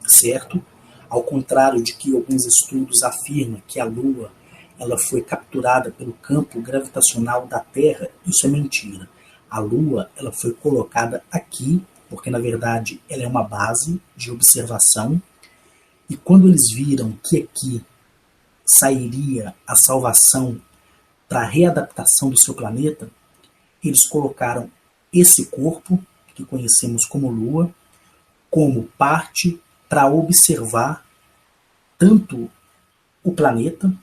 certo? Ao contrário de que alguns estudos afirmam que a Lua ela foi capturada pelo campo gravitacional da Terra, isso é mentira. A Lua ela foi colocada aqui, porque na verdade ela é uma base de observação, e quando eles viram que aqui sairia a salvação para a readaptação do seu planeta, eles colocaram esse corpo, que conhecemos como Lua, como parte para observar tanto o planeta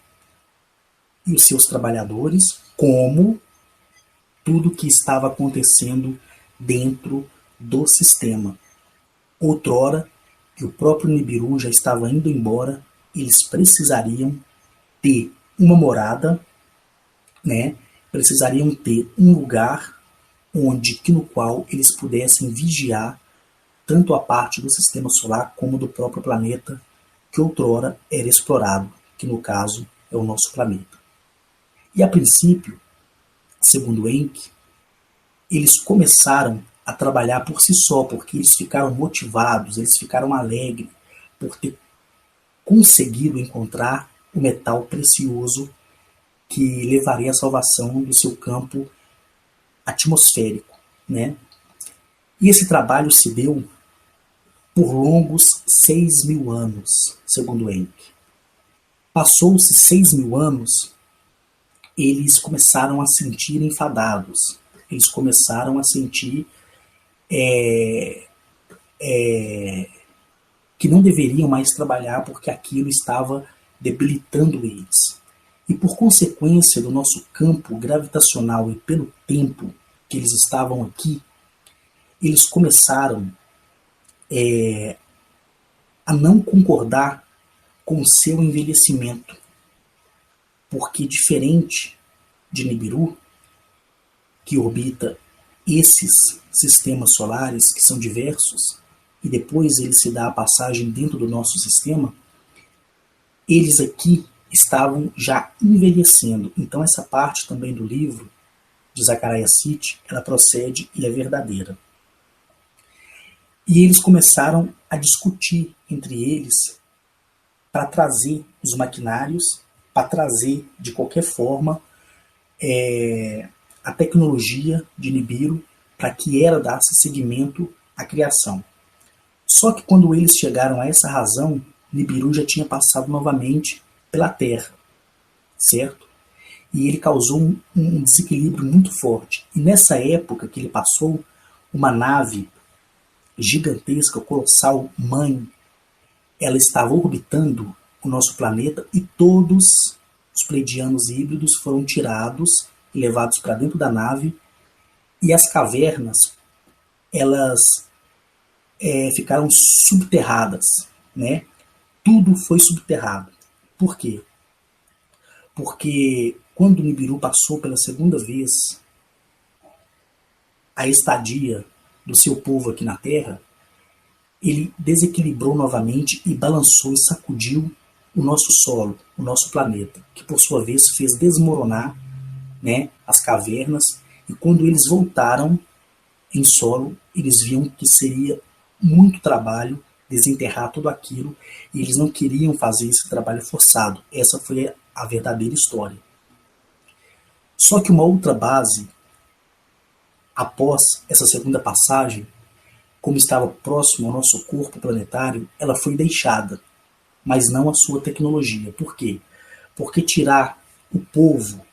e os seus trabalhadores, como tudo que estava acontecendo dentro do sistema. Outrora, que o próprio Nibiru já estava indo embora, eles precisariam ter uma morada, precisariam ter um lugar no qual eles pudessem vigiar tanto a parte do sistema solar como do próprio planeta que outrora era explorado, que no caso é o nosso planeta. E a princípio, segundo Enki, eles começaram a trabalhar por si só, porque eles ficaram motivados, eles ficaram alegres por ter conseguido encontrar o metal precioso que levaria à salvação do seu campo atmosférico. E esse trabalho se deu por longos 6.000 anos, segundo Enki. Passou-se 6.000 anos, eles começaram a sentir enfadados, eles começaram a sentir que não deveriam mais trabalhar porque aquilo estava debilitando eles. E por consequência do nosso campo gravitacional e pelo tempo que eles estavam aqui, eles começaram a não concordar com o seu envelhecimento. Porque diferente de Nibiru, que orbita esses sistemas solares que são diversos, e depois ele se dá a passagem dentro do nosso sistema, eles aqui estavam já envelhecendo. Então essa parte também do livro de Zecharia Sitchin, ela procede e é verdadeira. E eles começaram a discutir entre eles para trazer os maquinários, para trazer de qualquer forma a tecnologia de Nibiru para que ela desse seguimento à criação. Só que quando eles chegaram a essa razão, Nibiru já tinha passado novamente pela Terra, certo? e ele causou um desequilíbrio muito forte. E nessa época que ele passou, uma nave gigantesca, colossal, mãe, ela estava orbitando o nosso planeta e todos os pleidianos híbridos foram tirados e levados para dentro da nave, e as cavernas, elas ficaram subterradas, né? Tudo foi subterrado. Por quê? Porque quando o Nibiru passou pela segunda vez a estadia do seu povo aqui na Terra, ele desequilibrou novamente e balançou e sacudiu o nosso solo, o nosso planeta, que por sua vez fez desmoronar, né, as cavernas, e quando eles voltaram em solo, eles viam que seria muito trabalho desenterrar tudo aquilo, e eles não queriam fazer esse trabalho forçado. Essa foi a verdadeira história. Só que uma outra base, após essa segunda passagem, como estava próximo ao nosso corpo planetário, ela foi deixada, mas não a sua tecnologia. Por quê? Porque tirar o povo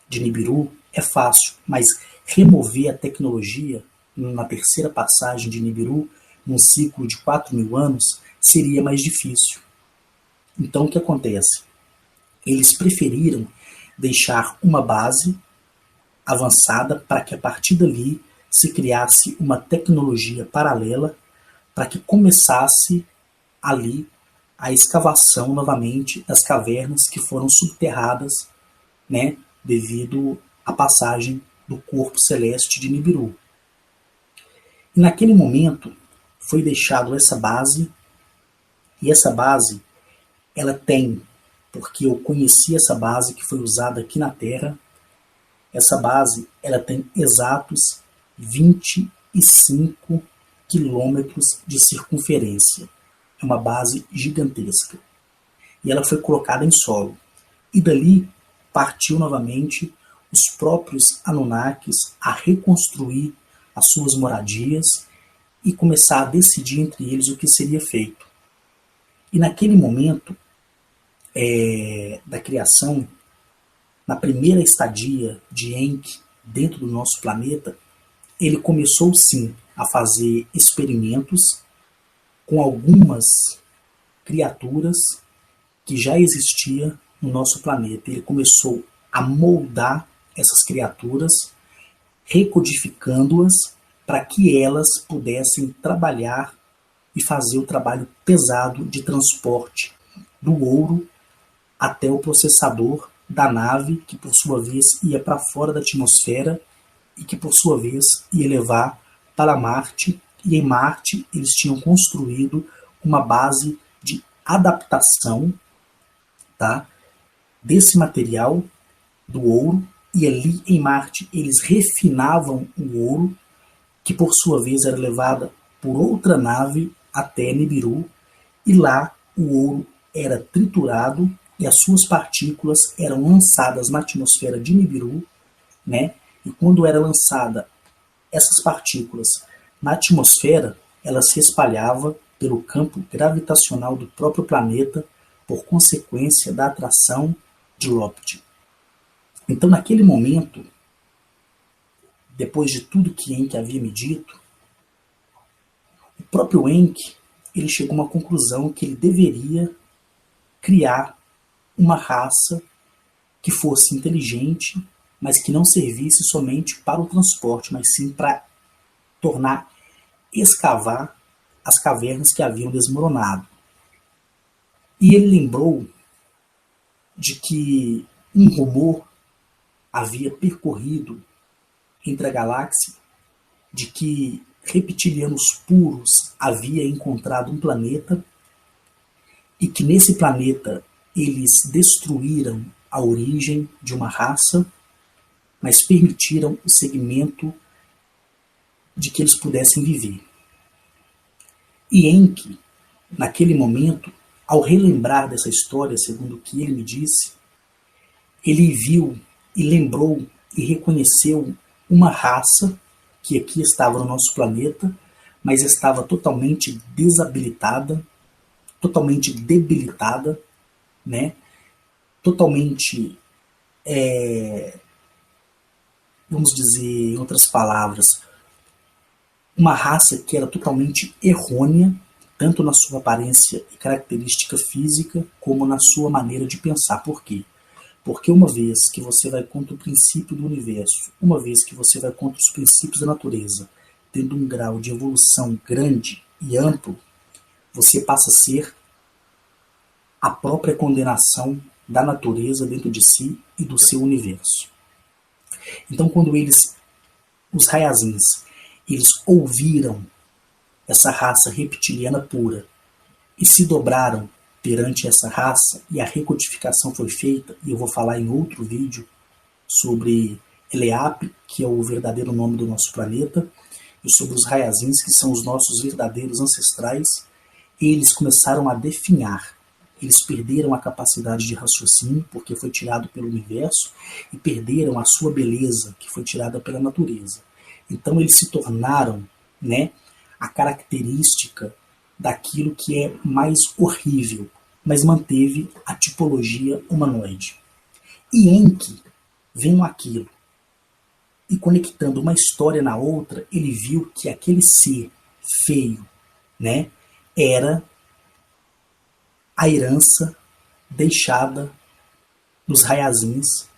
de Nibiru é fácil, mas remover a tecnologia na terceira passagem de Nibiru, num ciclo de 4.000 anos, seria mais difícil. Então o que acontece? Eles preferiram deixar uma base avançada para que a partir dali se criasse uma tecnologia paralela para que começasse ali a escavação novamente das cavernas que foram subterradas, né, devido à passagem do corpo celeste de Nibiru. E naquele momento foi deixado essa base, e essa base ela tem, porque eu conheci essa base que foi usada aqui na Terra, essa base ela tem exatos 25 quilômetros de circunferência. É uma base gigantesca. E ela foi colocada em solo. E dali partiu novamente os próprios Anunnakis a reconstruir as suas moradias e começar a decidir entre eles o que seria feito. E naquele momento da criação, na primeira estadia de Enki dentro do nosso planeta, ele começou sim a fazer experimentos com algumas criaturas que já existiam no nosso planeta. Ele começou a moldar essas criaturas, recodificando-as para que elas pudessem trabalhar e fazer o trabalho pesado de transporte do ouro até o processador da nave, que por sua vez ia para fora da atmosfera e que por sua vez ia levar para Marte. E em Marte eles tinham construído uma base de adaptação, tá, desse material do ouro, e ali em Marte eles refinavam o ouro, que por sua vez era levada por outra nave até Nibiru, e lá o ouro era triturado e as suas partículas eram lançadas na atmosfera de Nibiru, né? E quando era lançada essas partículas na atmosfera, ela se espalhava pelo campo gravitacional do próprio planeta por consequência da atração de Lopte. Então, naquele momento, depois de tudo que Enki havia me dito, o próprio Enki ele chegou a uma conclusão que ele deveria criar uma raça que fosse inteligente, mas que não servisse somente para o transporte, mas sim para escavar as cavernas que haviam desmoronado. E ele lembrou de que um rumor havia percorrido entre a galáxia de que reptilianos puros havia encontrado um planeta e que nesse planeta eles destruíram a origem de uma raça, mas permitiram o segmento de que eles pudessem viver. E Enki, naquele momento, ao relembrar dessa história, segundo o que ele me disse, ele viu e lembrou e reconheceu uma raça que aqui estava no nosso planeta, mas estava totalmente desabilitada, totalmente debilitada, né? Totalmente vamos dizer, em outras palavras, uma raça que era totalmente errônea, tanto na sua aparência e característica física, como na sua maneira de pensar. Por quê? Porque uma vez que você vai contra o princípio do universo, uma vez que você vai contra os princípios da natureza, tendo um grau de evolução grande e amplo, você passa a ser a própria condenação da natureza dentro de si e do seu universo. Então, quando os Hayazins, eles ouviram essa raça reptiliana pura e se dobraram perante essa raça, e a recodificação foi feita, e eu vou falar em outro vídeo sobre Eleap, que é o verdadeiro nome do nosso planeta, e sobre os Hayazins, que são os nossos verdadeiros ancestrais. Eles começaram a definhar. Eles perderam a capacidade de raciocínio, porque foi tirado pelo universo, e perderam a sua beleza, que foi tirada pela natureza. Então eles se tornaram, né, a característica daquilo que é mais horrível, mas manteve a tipologia humanoide. E Enki, vendo aquilo e conectando uma história na outra, ele viu que aquele ser feio, né, era a herança deixada dos Hayazins,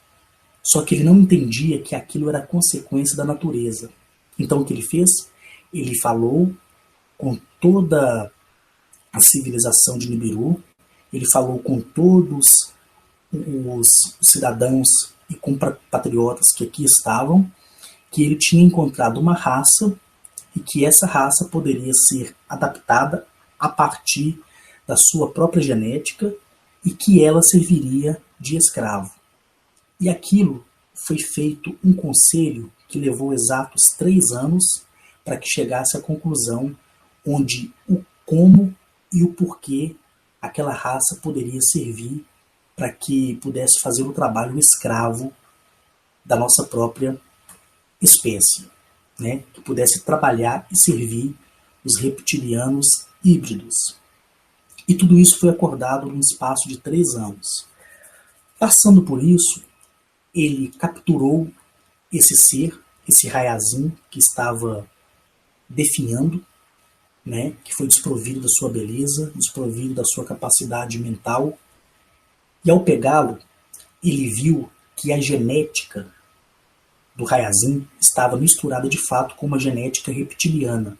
só que ele não entendia que aquilo era consequência da natureza. Então o que ele fez? Ele falou com toda a civilização de Nibiru, ele falou com todos os cidadãos e compatriotas que aqui estavam, que ele tinha encontrado uma raça e que essa raça poderia ser adaptada a partir da sua própria genética e que ela serviria de escravo. E aquilo foi feito um conselho que levou exatos 3 anos para que chegasse à conclusão onde o como e o porquê aquela raça poderia servir para que pudesse fazer o trabalho escravo da nossa própria espécie, né? Que pudesse trabalhar e servir os reptilianos híbridos. E tudo isso foi acordado num espaço de 3 anos. Passando por isso, ele capturou esse ser, esse Hayazin, que estava definhando, né, que foi desprovido da sua beleza, desprovido da sua capacidade mental. E ao pegá-lo, ele viu que a genética do Hayazin estava misturada de fato com uma genética reptiliana,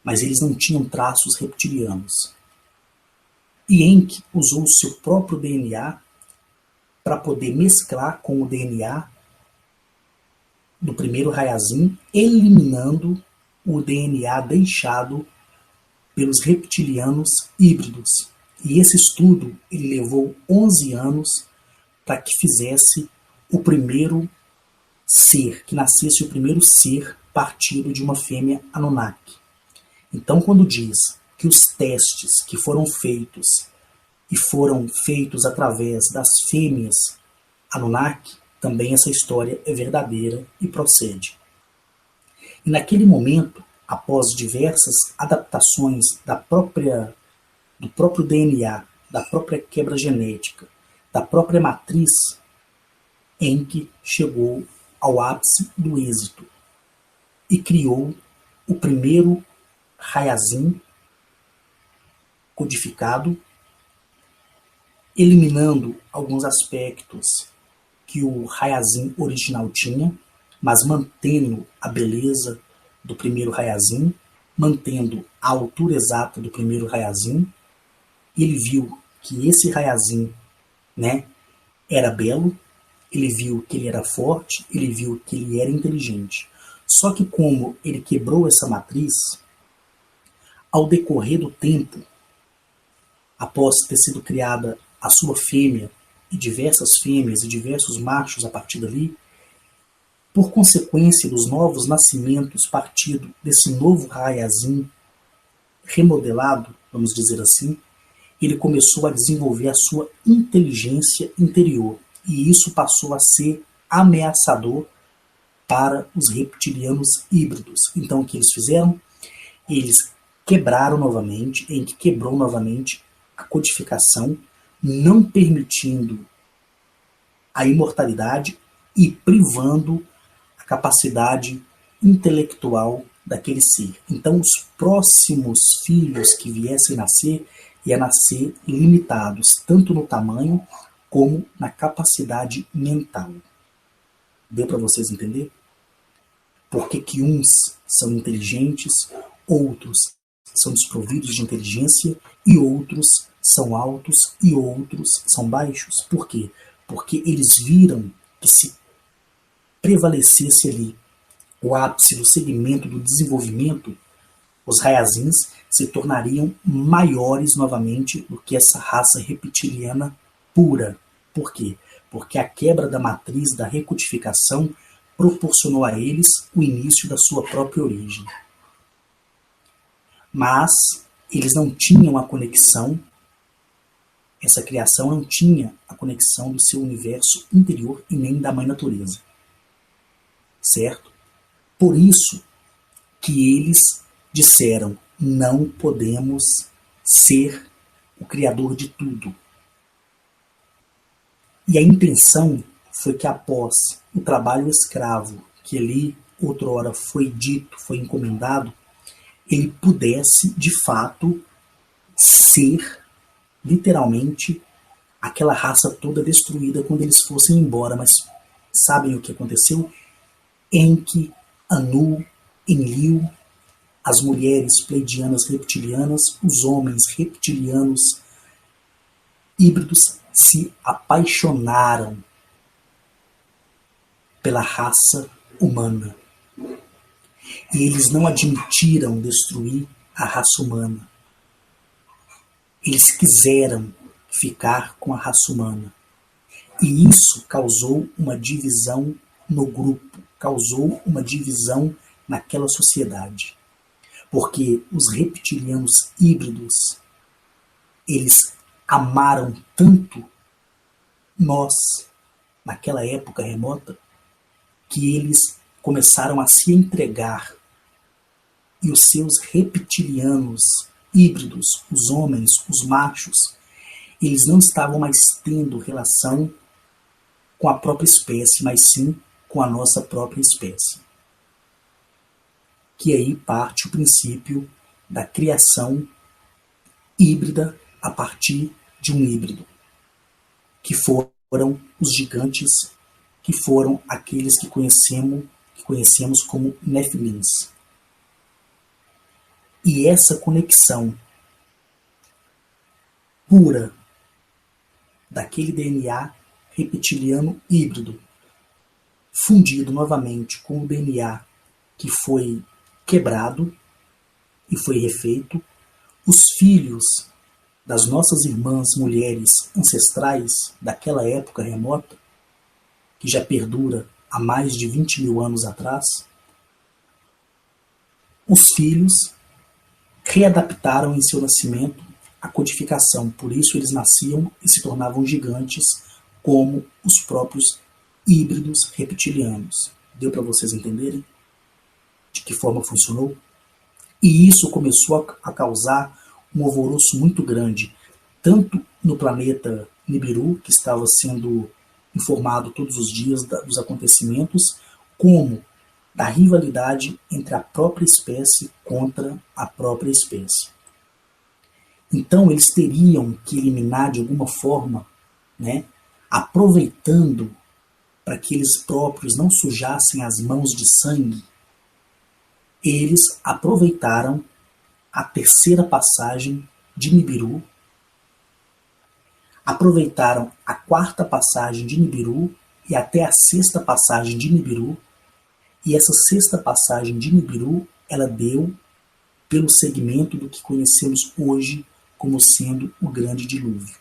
mas eles não tinham traços reptilianos. E Enki usou o seu próprio DNA para poder mesclar com o DNA do primeiro Hayazin, eliminando o DNA deixado pelos reptilianos híbridos. E esse estudo ele levou 11 anos para que fizesse o primeiro ser, que nascesse o primeiro ser partido de uma fêmea Anunnaki. Então, quando diz que os testes que foram feitos e foram feitos através das fêmeas Anunnaki, também essa história é verdadeira e procede. E naquele momento, após diversas adaptações do próprio DNA, da própria quebra genética, da própria matriz, Enki chegou ao ápice do êxito e criou o primeiro Hayazin codificado, eliminando alguns aspectos que o Hayazin original tinha, mas mantendo a beleza do primeiro Hayazin, mantendo a altura exata do primeiro Hayazin. Ele viu que esse Hayazin, né, era belo, ele viu que ele era forte, ele viu que ele era inteligente. Só que como ele quebrou essa matriz, ao decorrer do tempo, após ter sido criada a sua fêmea, e diversas fêmeas e diversos machos a partir dali, por consequência dos novos nascimentos partido desse novo Hayazin remodelado, vamos dizer assim, ele começou a desenvolver a sua inteligência interior, e isso passou a ser ameaçador para os reptilianos híbridos. Então o que eles fizeram? Eles quebraram novamente, Enki quebrou novamente a codificação, não permitindo a imortalidade e privando a capacidade intelectual daquele ser. Então, os próximos filhos que viessem nascer, iam nascer limitados, tanto no tamanho como na capacidade mental. Deu para vocês entender? Por que uns são inteligentes, outros são desprovidos de inteligência e outros são altos e outros são baixos? Por quê? Porque eles viram que se prevalecesse ali o ápice do segmento do desenvolvimento, os Hayazins se tornariam maiores novamente do que essa raça reptiliana pura. Por quê? Porque a quebra da matriz da recodificação proporcionou a eles o início da sua própria origem. Mas eles não tinham a conexão, essa criação não tinha a conexão do seu universo interior e nem da mãe natureza. Certo? Por isso que eles disseram: não podemos ser o criador de tudo. E a intenção foi que após o trabalho escravo, que ali outrora foi dito, foi encomendado, ele pudesse de fato ser literalmente aquela raça toda destruída quando eles fossem embora. Mas sabem o que aconteceu? Enki, Anu, Enlil, as mulheres pleidianas reptilianas, os homens reptilianos híbridos se apaixonaram pela raça humana. E eles não admitiram destruir a raça humana. Eles quiseram ficar com a raça humana. E isso causou uma divisão no grupo, causou uma divisão naquela sociedade. Porque os reptilianos híbridos, eles amaram tanto nós, naquela época remota, que eles começaram a se entregar. E os seus reptilianos híbridos, os homens, os machos, eles não estavam mais tendo relação com a própria espécie, mas sim com a nossa própria espécie. Que aí parte o princípio da criação híbrida a partir de um híbrido, que foram os gigantes, que foram aqueles que conhecemos como Nefilins. E essa conexão pura daquele DNA reptiliano híbrido, fundido novamente com o DNA que foi quebrado e foi refeito, os filhos das nossas irmãs mulheres ancestrais daquela época remota, que já perdura há mais de 20 mil anos atrás, os filhos readaptaram em seu nascimento a codificação. Por isso eles nasciam e se tornavam gigantes como os próprios híbridos reptilianos. Deu para vocês entenderem de que forma funcionou? E isso começou a causar um alvoroço muito grande, tanto no planeta Nibiru, que estava sendo informado todos os dias dos acontecimentos, como da rivalidade entre a própria espécie contra a própria espécie. Então eles teriam que eliminar de alguma forma, aproveitando para que eles próprios não sujassem as mãos de sangue, eles aproveitaram a terceira passagem de Nibiru, aproveitaram a quarta passagem de Nibiru e até a sexta passagem de Nibiru, e essa sexta passagem de Nibiru, ela deu pelo segmento do que conhecemos hoje como sendo o Grande Dilúvio.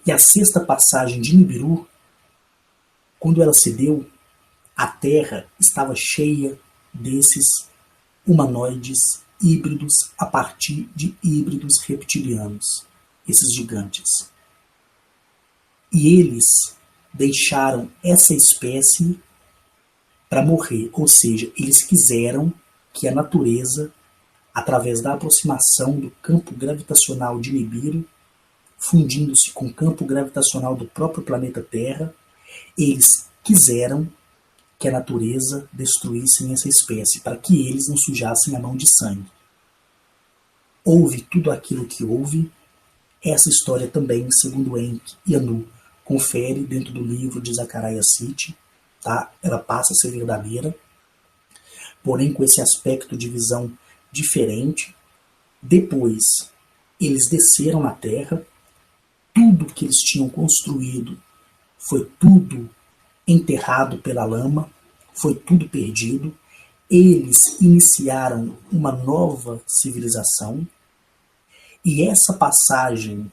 E a sexta passagem de Nibiru, quando ela se deu, a Terra estava cheia desses humanoides híbridos a partir de híbridos reptilianos, esses gigantes. E eles deixaram essa espécie para morrer, ou seja, eles quiseram que a natureza, através da aproximação do campo gravitacional de Nibiru, fundindo-se com o campo gravitacional do próprio planeta Terra, eles quiseram que a natureza destruísse essa espécie, para que eles não sujassem a mão de sangue. Houve tudo aquilo que houve. Essa história também, segundo Enki e Anu, confere dentro do livro de Zecharia Sitchin, tá? Ela passa a ser verdadeira, porém com esse aspecto de visão diferente. Depois, eles desceram na Terra, tudo que eles tinham construído foi tudo enterrado pela lama, foi tudo perdido. Eles iniciaram uma nova civilização, e essa passagem,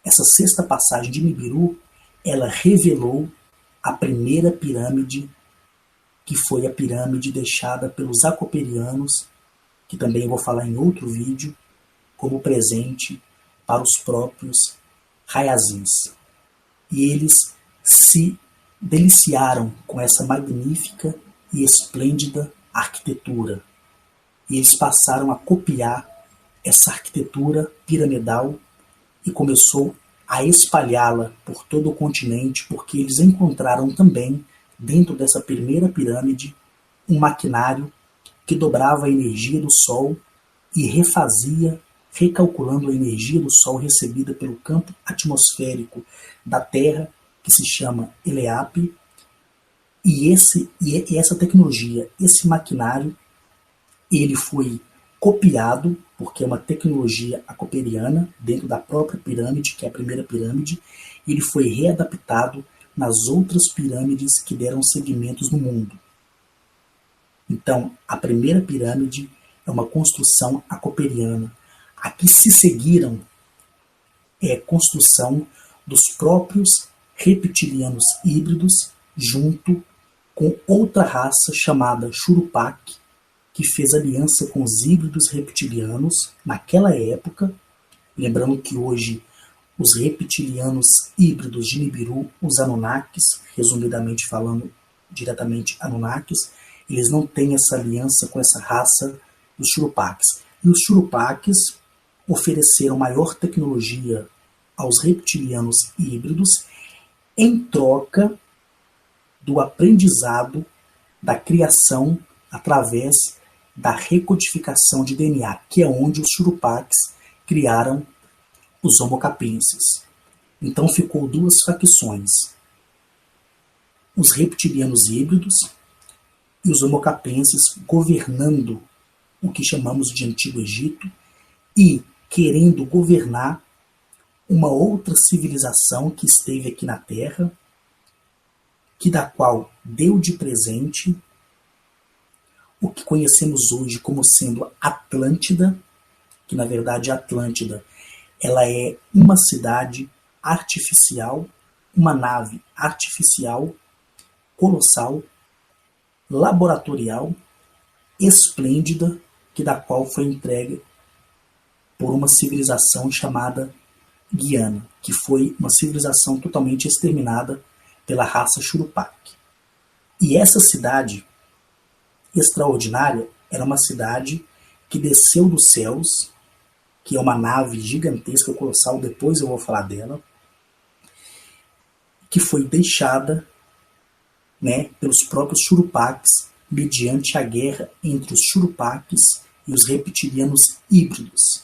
essa sexta passagem de Nibiru, ela revelou a primeira pirâmide, que foi a pirâmide deixada pelos acoperianos, que também eu vou falar em outro vídeo, como presente para os próprios Hayazins. E eles se deliciaram com essa magnífica e esplêndida arquitetura. E eles passaram a copiar essa arquitetura piramidal e começou a espalhá-la por todo o continente, porque eles encontraram também, dentro dessa primeira pirâmide, um maquinário que dobrava a energia do Sol e refazia, recalculando a energia do Sol recebida pelo campo atmosférico da Terra, que se chama Eleap. E essa tecnologia, esse maquinário, ele foi copiado, porque é uma tecnologia acoperiana, dentro da própria pirâmide, que é a primeira pirâmide, e ele foi readaptado nas outras pirâmides que deram segmentos no mundo. Então, a primeira pirâmide é uma construção acoperiana. A que se seguiram é a construção dos próprios reptilianos híbridos, junto com outra raça chamada Churupak, que fez aliança com os híbridos reptilianos naquela época. Lembrando que hoje os reptilianos híbridos de Nibiru, os Anunnakis, resumidamente falando, diretamente Anunnakis, eles não têm essa aliança com essa raça dos Churupaks. E os Churupaks ofereceram maior tecnologia aos reptilianos híbridos em troca do aprendizado da criação através da recodificação de DNA, que é onde os Churupaks criaram os Homo capenses. Então ficou duas facções: os reptilianos híbridos e os Homo capenses governando o que chamamos de Antigo Egito e querendo governar uma outra civilização que esteve aqui na Terra, que da qual deu de presente o que conhecemos hoje como sendo Atlântida, que na verdade Atlântida ela é uma cidade artificial, uma nave artificial, colossal, laboratorial, esplêndida, que da qual foi entregue por uma civilização chamada Guiana, que foi uma civilização totalmente exterminada pela raça Churupak. E essa cidade extraordinária era uma cidade que desceu dos céus, que é uma nave gigantesca, colossal, depois eu vou falar dela, que foi deixada, pelos próprios Churupaks, mediante a guerra entre os Churupaks e os reptilianos híbridos.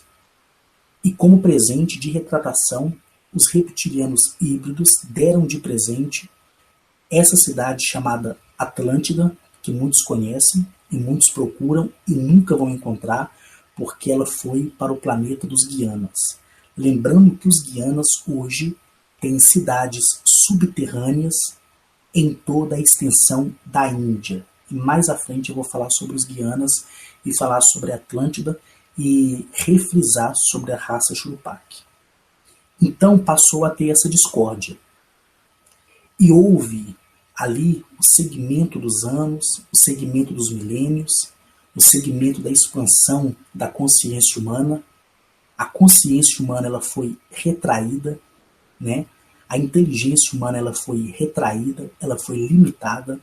E como presente de retratação, os reptilianos híbridos deram de presente essa cidade chamada Atlântida, que muitos conhecem e muitos procuram e nunca vão encontrar, porque ela foi para o planeta dos Guianas. Lembrando que os Guianas hoje têm cidades subterrâneas em toda a extensão da Índia. E mais à frente eu vou falar sobre os Guianas e falar sobre a Atlântida e refrisar sobre a raça Churupak. Então passou a ter essa discórdia. E houve ali o segmento dos anos, o segmento dos milênios, o segmento da expansão da consciência humana. A consciência humana ela foi retraída, A inteligência humana ela foi retraída, ela foi limitada.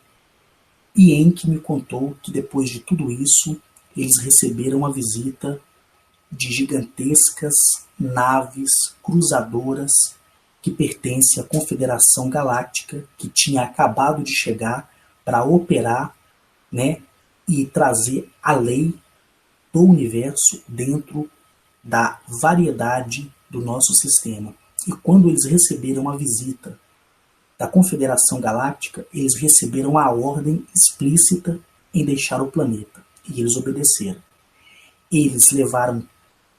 E Enki me contou que depois de tudo isso, eles receberam a visita de gigantescas naves cruzadoras que pertencem à Confederação Galáctica, que tinha acabado de chegar para operar, né, e trazer a lei do universo dentro da variedade do nosso sistema. E quando eles receberam a visita da Confederação Galáctica, eles receberam a ordem explícita em deixar o planeta. E eles obedeceram. Eles levaram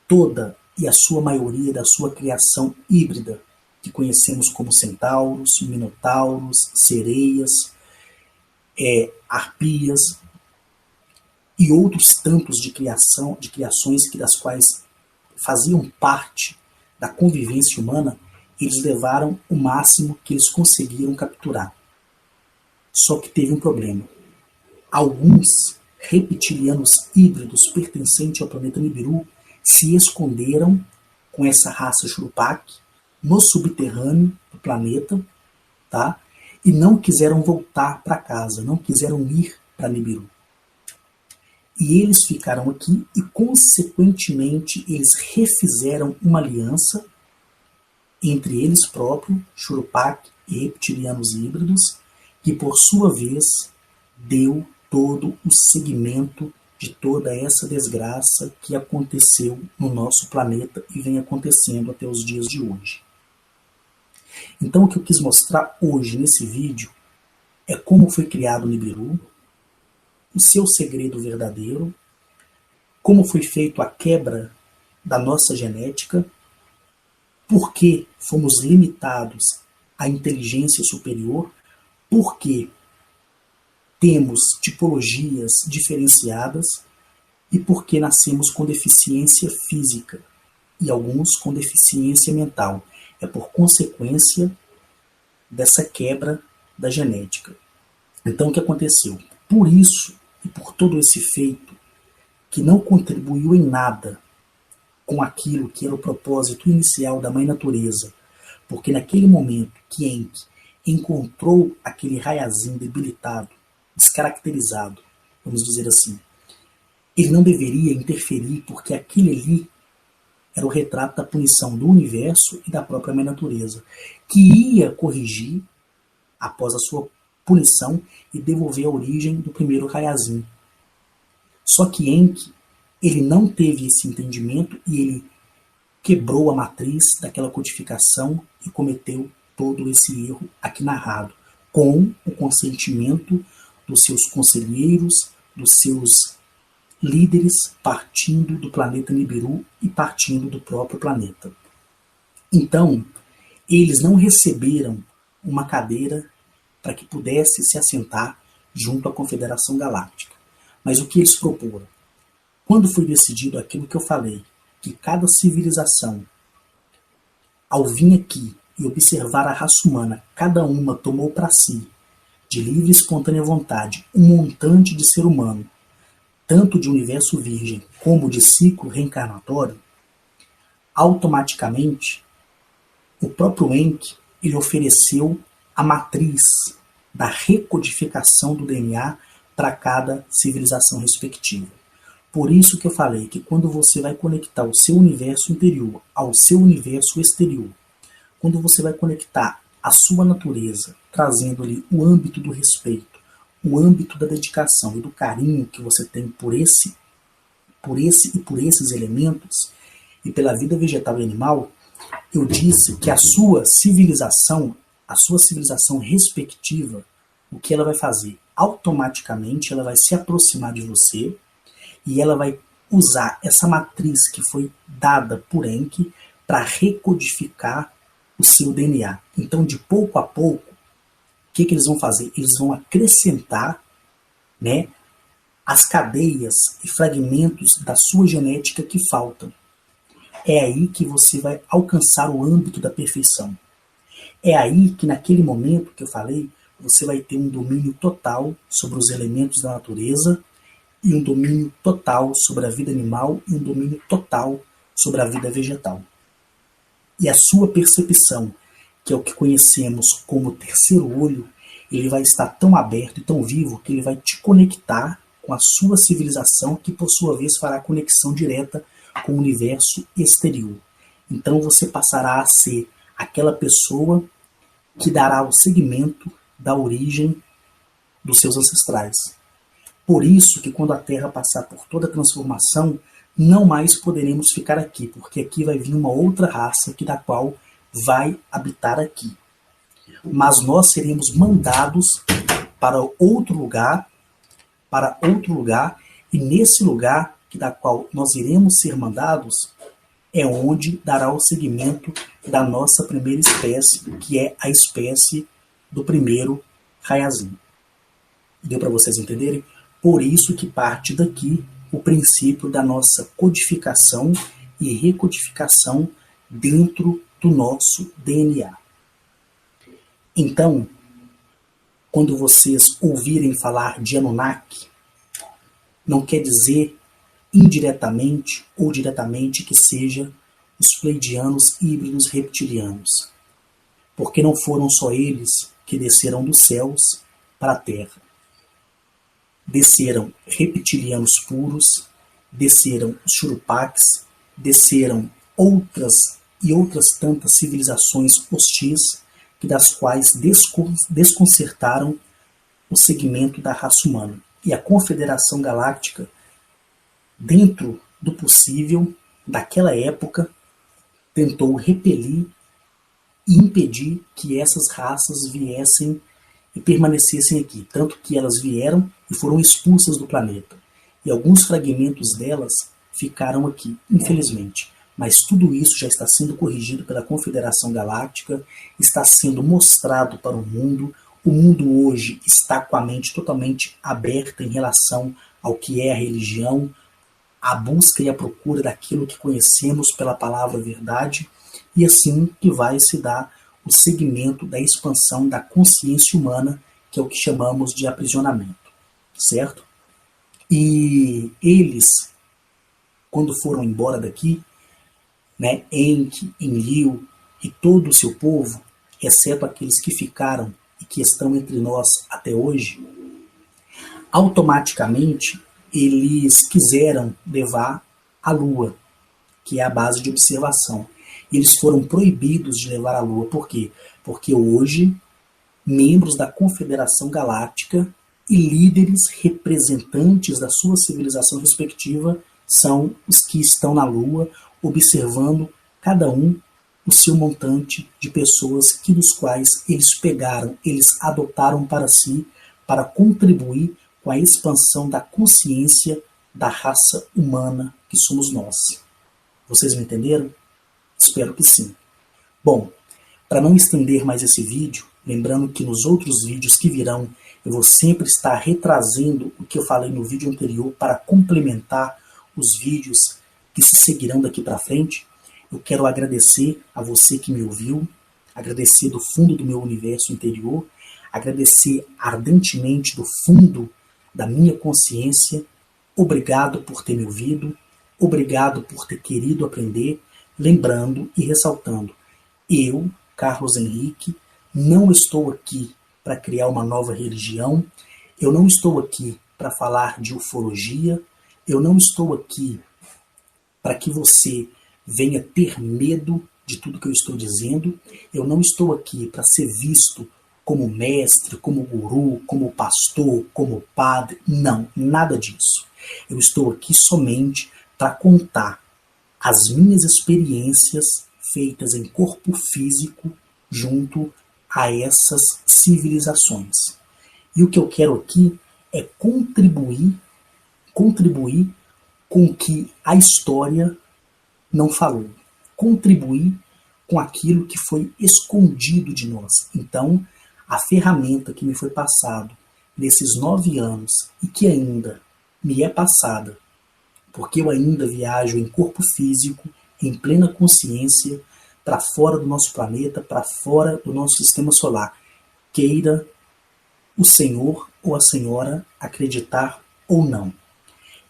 toda e a sua maioria da sua criação híbrida, que conhecemos como centauros, minotauros, sereias, arpias e outros tantos de criações que das quais faziam parte da convivência humana. Eles levaram o máximo que eles conseguiram capturar. Só que teve um problema. Alguns reptilianos híbridos pertencentes ao planeta Nibiru se esconderam com essa raça Churupak no subterrâneo do planeta, tá? E não quiseram voltar para casa, não quiseram ir para Nibiru. E eles ficaram aqui e, consequentemente, eles refizeram uma aliança entre eles próprios, Churupak e reptilianos híbridos, que por sua vez deu todo o segmento de toda essa desgraça que aconteceu no nosso planeta e vem acontecendo até os dias de hoje. Então o que eu quis mostrar hoje nesse vídeo é como foi criado o Nibiru, o seu segredo verdadeiro, como foi feita a quebra da nossa genética, por que fomos limitados à inteligência superior, por que temos tipologias diferenciadas e por que nascemos com deficiência física e alguns com deficiência mental. É por consequência dessa quebra da genética. Então o que aconteceu? Por isso e por todo esse feito que não contribuiu em nada com aquilo que era o propósito inicial da Mãe Natureza, porque naquele momento que Enki encontrou aquele Rayazinho debilitado, descaracterizado, vamos dizer assim, ele não deveria interferir, porque aquele ali era o retrato da punição do universo e da própria Mãe Natureza, que ia corrigir após a sua punição e devolver a origem do primeiro Rayazinho. Só que Enki, ele não teve esse entendimento e ele quebrou a matriz daquela codificação e cometeu todo esse erro aqui narrado, com o consentimento dos seus conselheiros, dos seus líderes, partindo do planeta Nibiru e partindo do próprio planeta. Então, eles não receberam uma cadeira para que pudesse se assentar junto à Confederação Galáctica. Mas o que eles proporam? Quando foi decidido aquilo que eu falei, que cada civilização, ao vir aqui e observar a raça humana, cada uma tomou para si, de livre e espontânea vontade, um montante de ser humano, tanto de universo virgem como de ciclo reencarnatório, automaticamente, o próprio Enki, ele ofereceu a matriz da recodificação do DNA para cada civilização respectiva. Por isso que eu falei que quando você vai conectar o seu universo interior ao seu universo exterior, quando você vai conectar a sua natureza, trazendo-lhe o âmbito do respeito, o âmbito da dedicação e do carinho que você tem por esses elementos e pela vida vegetal e animal, eu disse que a sua civilização respectiva, o que ela vai fazer? Automaticamente ela vai se aproximar de você e ela vai usar essa matriz que foi dada por Enki para recodificar o seu DNA. Então, de pouco a pouco, o que eles vão fazer? Eles vão acrescentar, né, as cadeias e fragmentos da sua genética que faltam. É aí que você vai alcançar o âmbito da perfeição. É aí que, naquele momento que eu falei, você vai ter um domínio total sobre os elementos da natureza e um domínio total sobre a vida animal e um domínio total sobre a vida vegetal. E a sua percepção, que é o que conhecemos como terceiro olho, ele vai estar tão aberto e tão vivo que ele vai te conectar com a sua civilização, que por sua vez fará conexão direta com o universo exterior. Então você passará a ser aquela pessoa que dará o segmento da origem dos seus ancestrais. Por isso que quando a Terra passar por toda a transformação, não mais poderemos ficar aqui, porque aqui vai vir uma outra raça que da qual vai habitar aqui. Mas nós seremos mandados para outro lugar, e nesse lugar que da qual nós iremos ser mandados é onde dará o segmento da nossa primeira espécie, que é a espécie do primeiro Raiazinho. Deu para vocês entenderem? Por isso que parte daqui o princípio da nossa codificação e recodificação dentro do nosso DNA. Então, quando vocês ouvirem falar de Anunnaki, não quer dizer indiretamente ou diretamente que seja os pleidianos híbridos reptilianos, porque não foram só eles que desceram dos céus para a Terra. Desceram reptilianos puros, desceram os Churupaques, desceram outras tantas civilizações hostis, das quais desconcertaram o segmento da raça humana. E a Confederação Galáctica, dentro do possível, daquela época, tentou repelir e impedir que essas raças viessem e permanecessem aqui. Tanto que elas vieram e foram expulsas do planeta. E alguns fragmentos delas ficaram aqui, infelizmente. Mas tudo isso já está sendo corrigido pela Confederação Galáctica, está sendo mostrado para o mundo. O mundo hoje está com a mente totalmente aberta em relação ao que é a religião, a busca e a procura daquilo que conhecemos pela palavra verdade, e assim que vai se dar o segmento da expansão da consciência humana, que é o que chamamos de aprisionamento, certo? E eles, quando foram embora daqui, Enki, Enlil e todo o seu povo, exceto aqueles que ficaram e que estão entre nós até hoje, automaticamente eles quiseram levar a Lua, que é a base de observação. Eles foram proibidos de levar a Lua. Por quê? Porque hoje, membros da Confederação Galáctica e líderes representantes da sua civilização respectiva são os que estão na Lua, observando cada um o seu montante de pessoas que dos quais eles pegaram, eles adotaram para si, para contribuir com a expansão da consciência da raça humana que somos nós. Vocês me entenderam? Espero que sim. Bom, para não estender mais esse vídeo, lembrando que nos outros vídeos que virão, eu vou sempre estar retrazendo o que eu falei no vídeo anterior para complementar os vídeos que se seguirão daqui para frente. Eu quero agradecer a você que me ouviu, agradecer do fundo do meu universo interior, agradecer ardentemente do fundo da minha consciência. Obrigado por ter me ouvido, obrigado por ter querido aprender, lembrando e ressaltando, eu, Carlos Henrique, não estou aqui para criar uma nova religião, eu não estou aqui para falar de ufologia, eu não estou aqui para que você venha ter medo de tudo que eu estou dizendo, eu não estou aqui para ser visto como mestre, como guru, como pastor, como padre, não, nada disso. Eu estou aqui somente para contar as minhas experiências feitas em corpo físico junto a essas civilizações. E o que eu quero aqui é contribuir com o que a história não falou. Contribuir com aquilo que foi escondido de nós. Então, a ferramenta que me foi passada nesses 9 anos e que ainda me é passada, porque eu ainda viajo em corpo físico, em plena consciência, para fora do nosso planeta, para fora do nosso sistema solar. Queira o Senhor ou a Senhora acreditar ou não.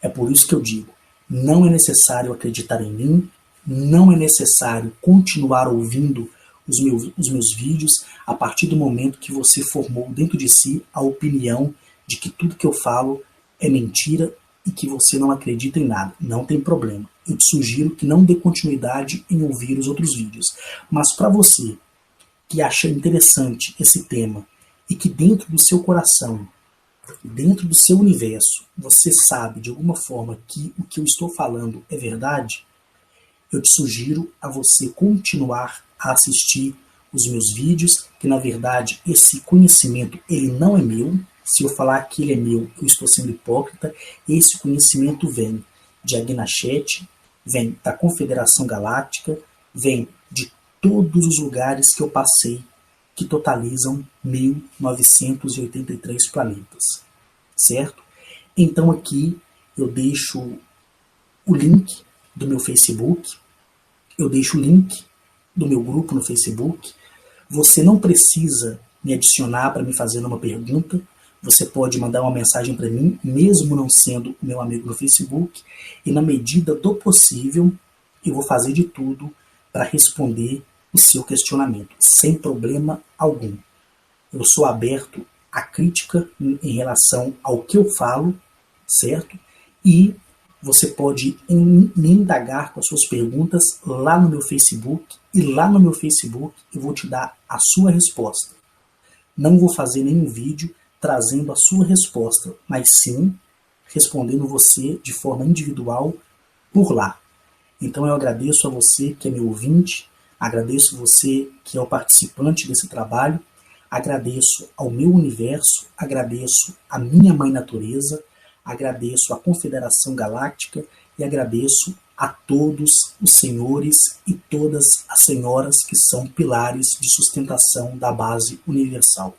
É por isso que eu digo, não é necessário acreditar em mim, não é necessário continuar ouvindo os meus vídeos a partir do momento que você formou dentro de si a opinião de que tudo que eu falo é mentira e que você não acredita em nada. Não tem problema. eu te sugiro que não dê continuidade em ouvir os outros vídeos. Mas para você que acha interessante esse tema e que dentro do seu coração, dentro do seu universo, você sabe de alguma forma que o que eu estou falando é verdade, eu te sugiro a você continuar a assistir os meus vídeos, que na verdade esse conhecimento ele não é meu. Se eu falar que ele é meu, eu estou sendo hipócrita. Esse conhecimento vem de Agnachete, vem da Confederação Galáctica, vem de todos os lugares que eu passei, que totalizam 1983 planetas, certo? Então aqui eu deixo o link do meu Facebook, eu deixo o link do meu grupo no Facebook. Você não precisa me adicionar para me fazer uma pergunta, você pode mandar uma mensagem para mim, mesmo não sendo meu amigo no Facebook, e na medida do possível, eu vou fazer de tudo para responder o seu questionamento, sem problema algum. Eu sou aberto à crítica em relação ao que eu falo, certo? E você pode me indagar com as suas perguntas lá no meu Facebook, e lá no meu Facebook eu vou te dar a sua resposta. Não vou fazer nenhum vídeo trazendo a sua resposta, mas sim respondendo você de forma individual por lá. Então eu agradeço a você que é meu ouvinte, agradeço você que é o participante desse trabalho, agradeço ao meu universo, agradeço à minha mãe natureza, agradeço à Confederação Galáctica e agradeço a todos os senhores e todas as senhoras que são pilares de sustentação da base universal.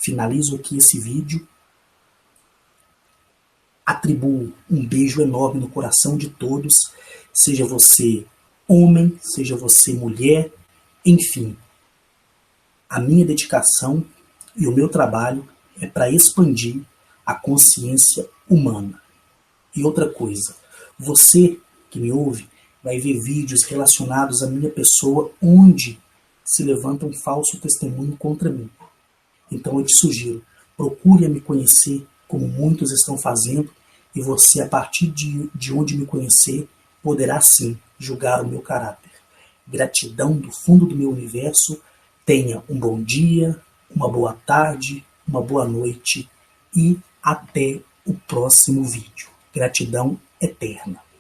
Finalizo aqui esse vídeo, atribuo um beijo enorme no coração de todos, seja você homem, seja você mulher, enfim. A minha dedicação e o meu trabalho é para expandir a consciência humana. E outra coisa, você que me ouve vai ver vídeos relacionados à minha pessoa onde se levanta um falso testemunho contra mim. Então eu te sugiro, procure me conhecer como muitos estão fazendo, e você, a partir de onde me conhecer, poderá sim julgar o meu caráter. Gratidão do fundo do meu universo, tenha um bom dia, uma boa tarde, uma boa noite e até o próximo vídeo. Gratidão eterna.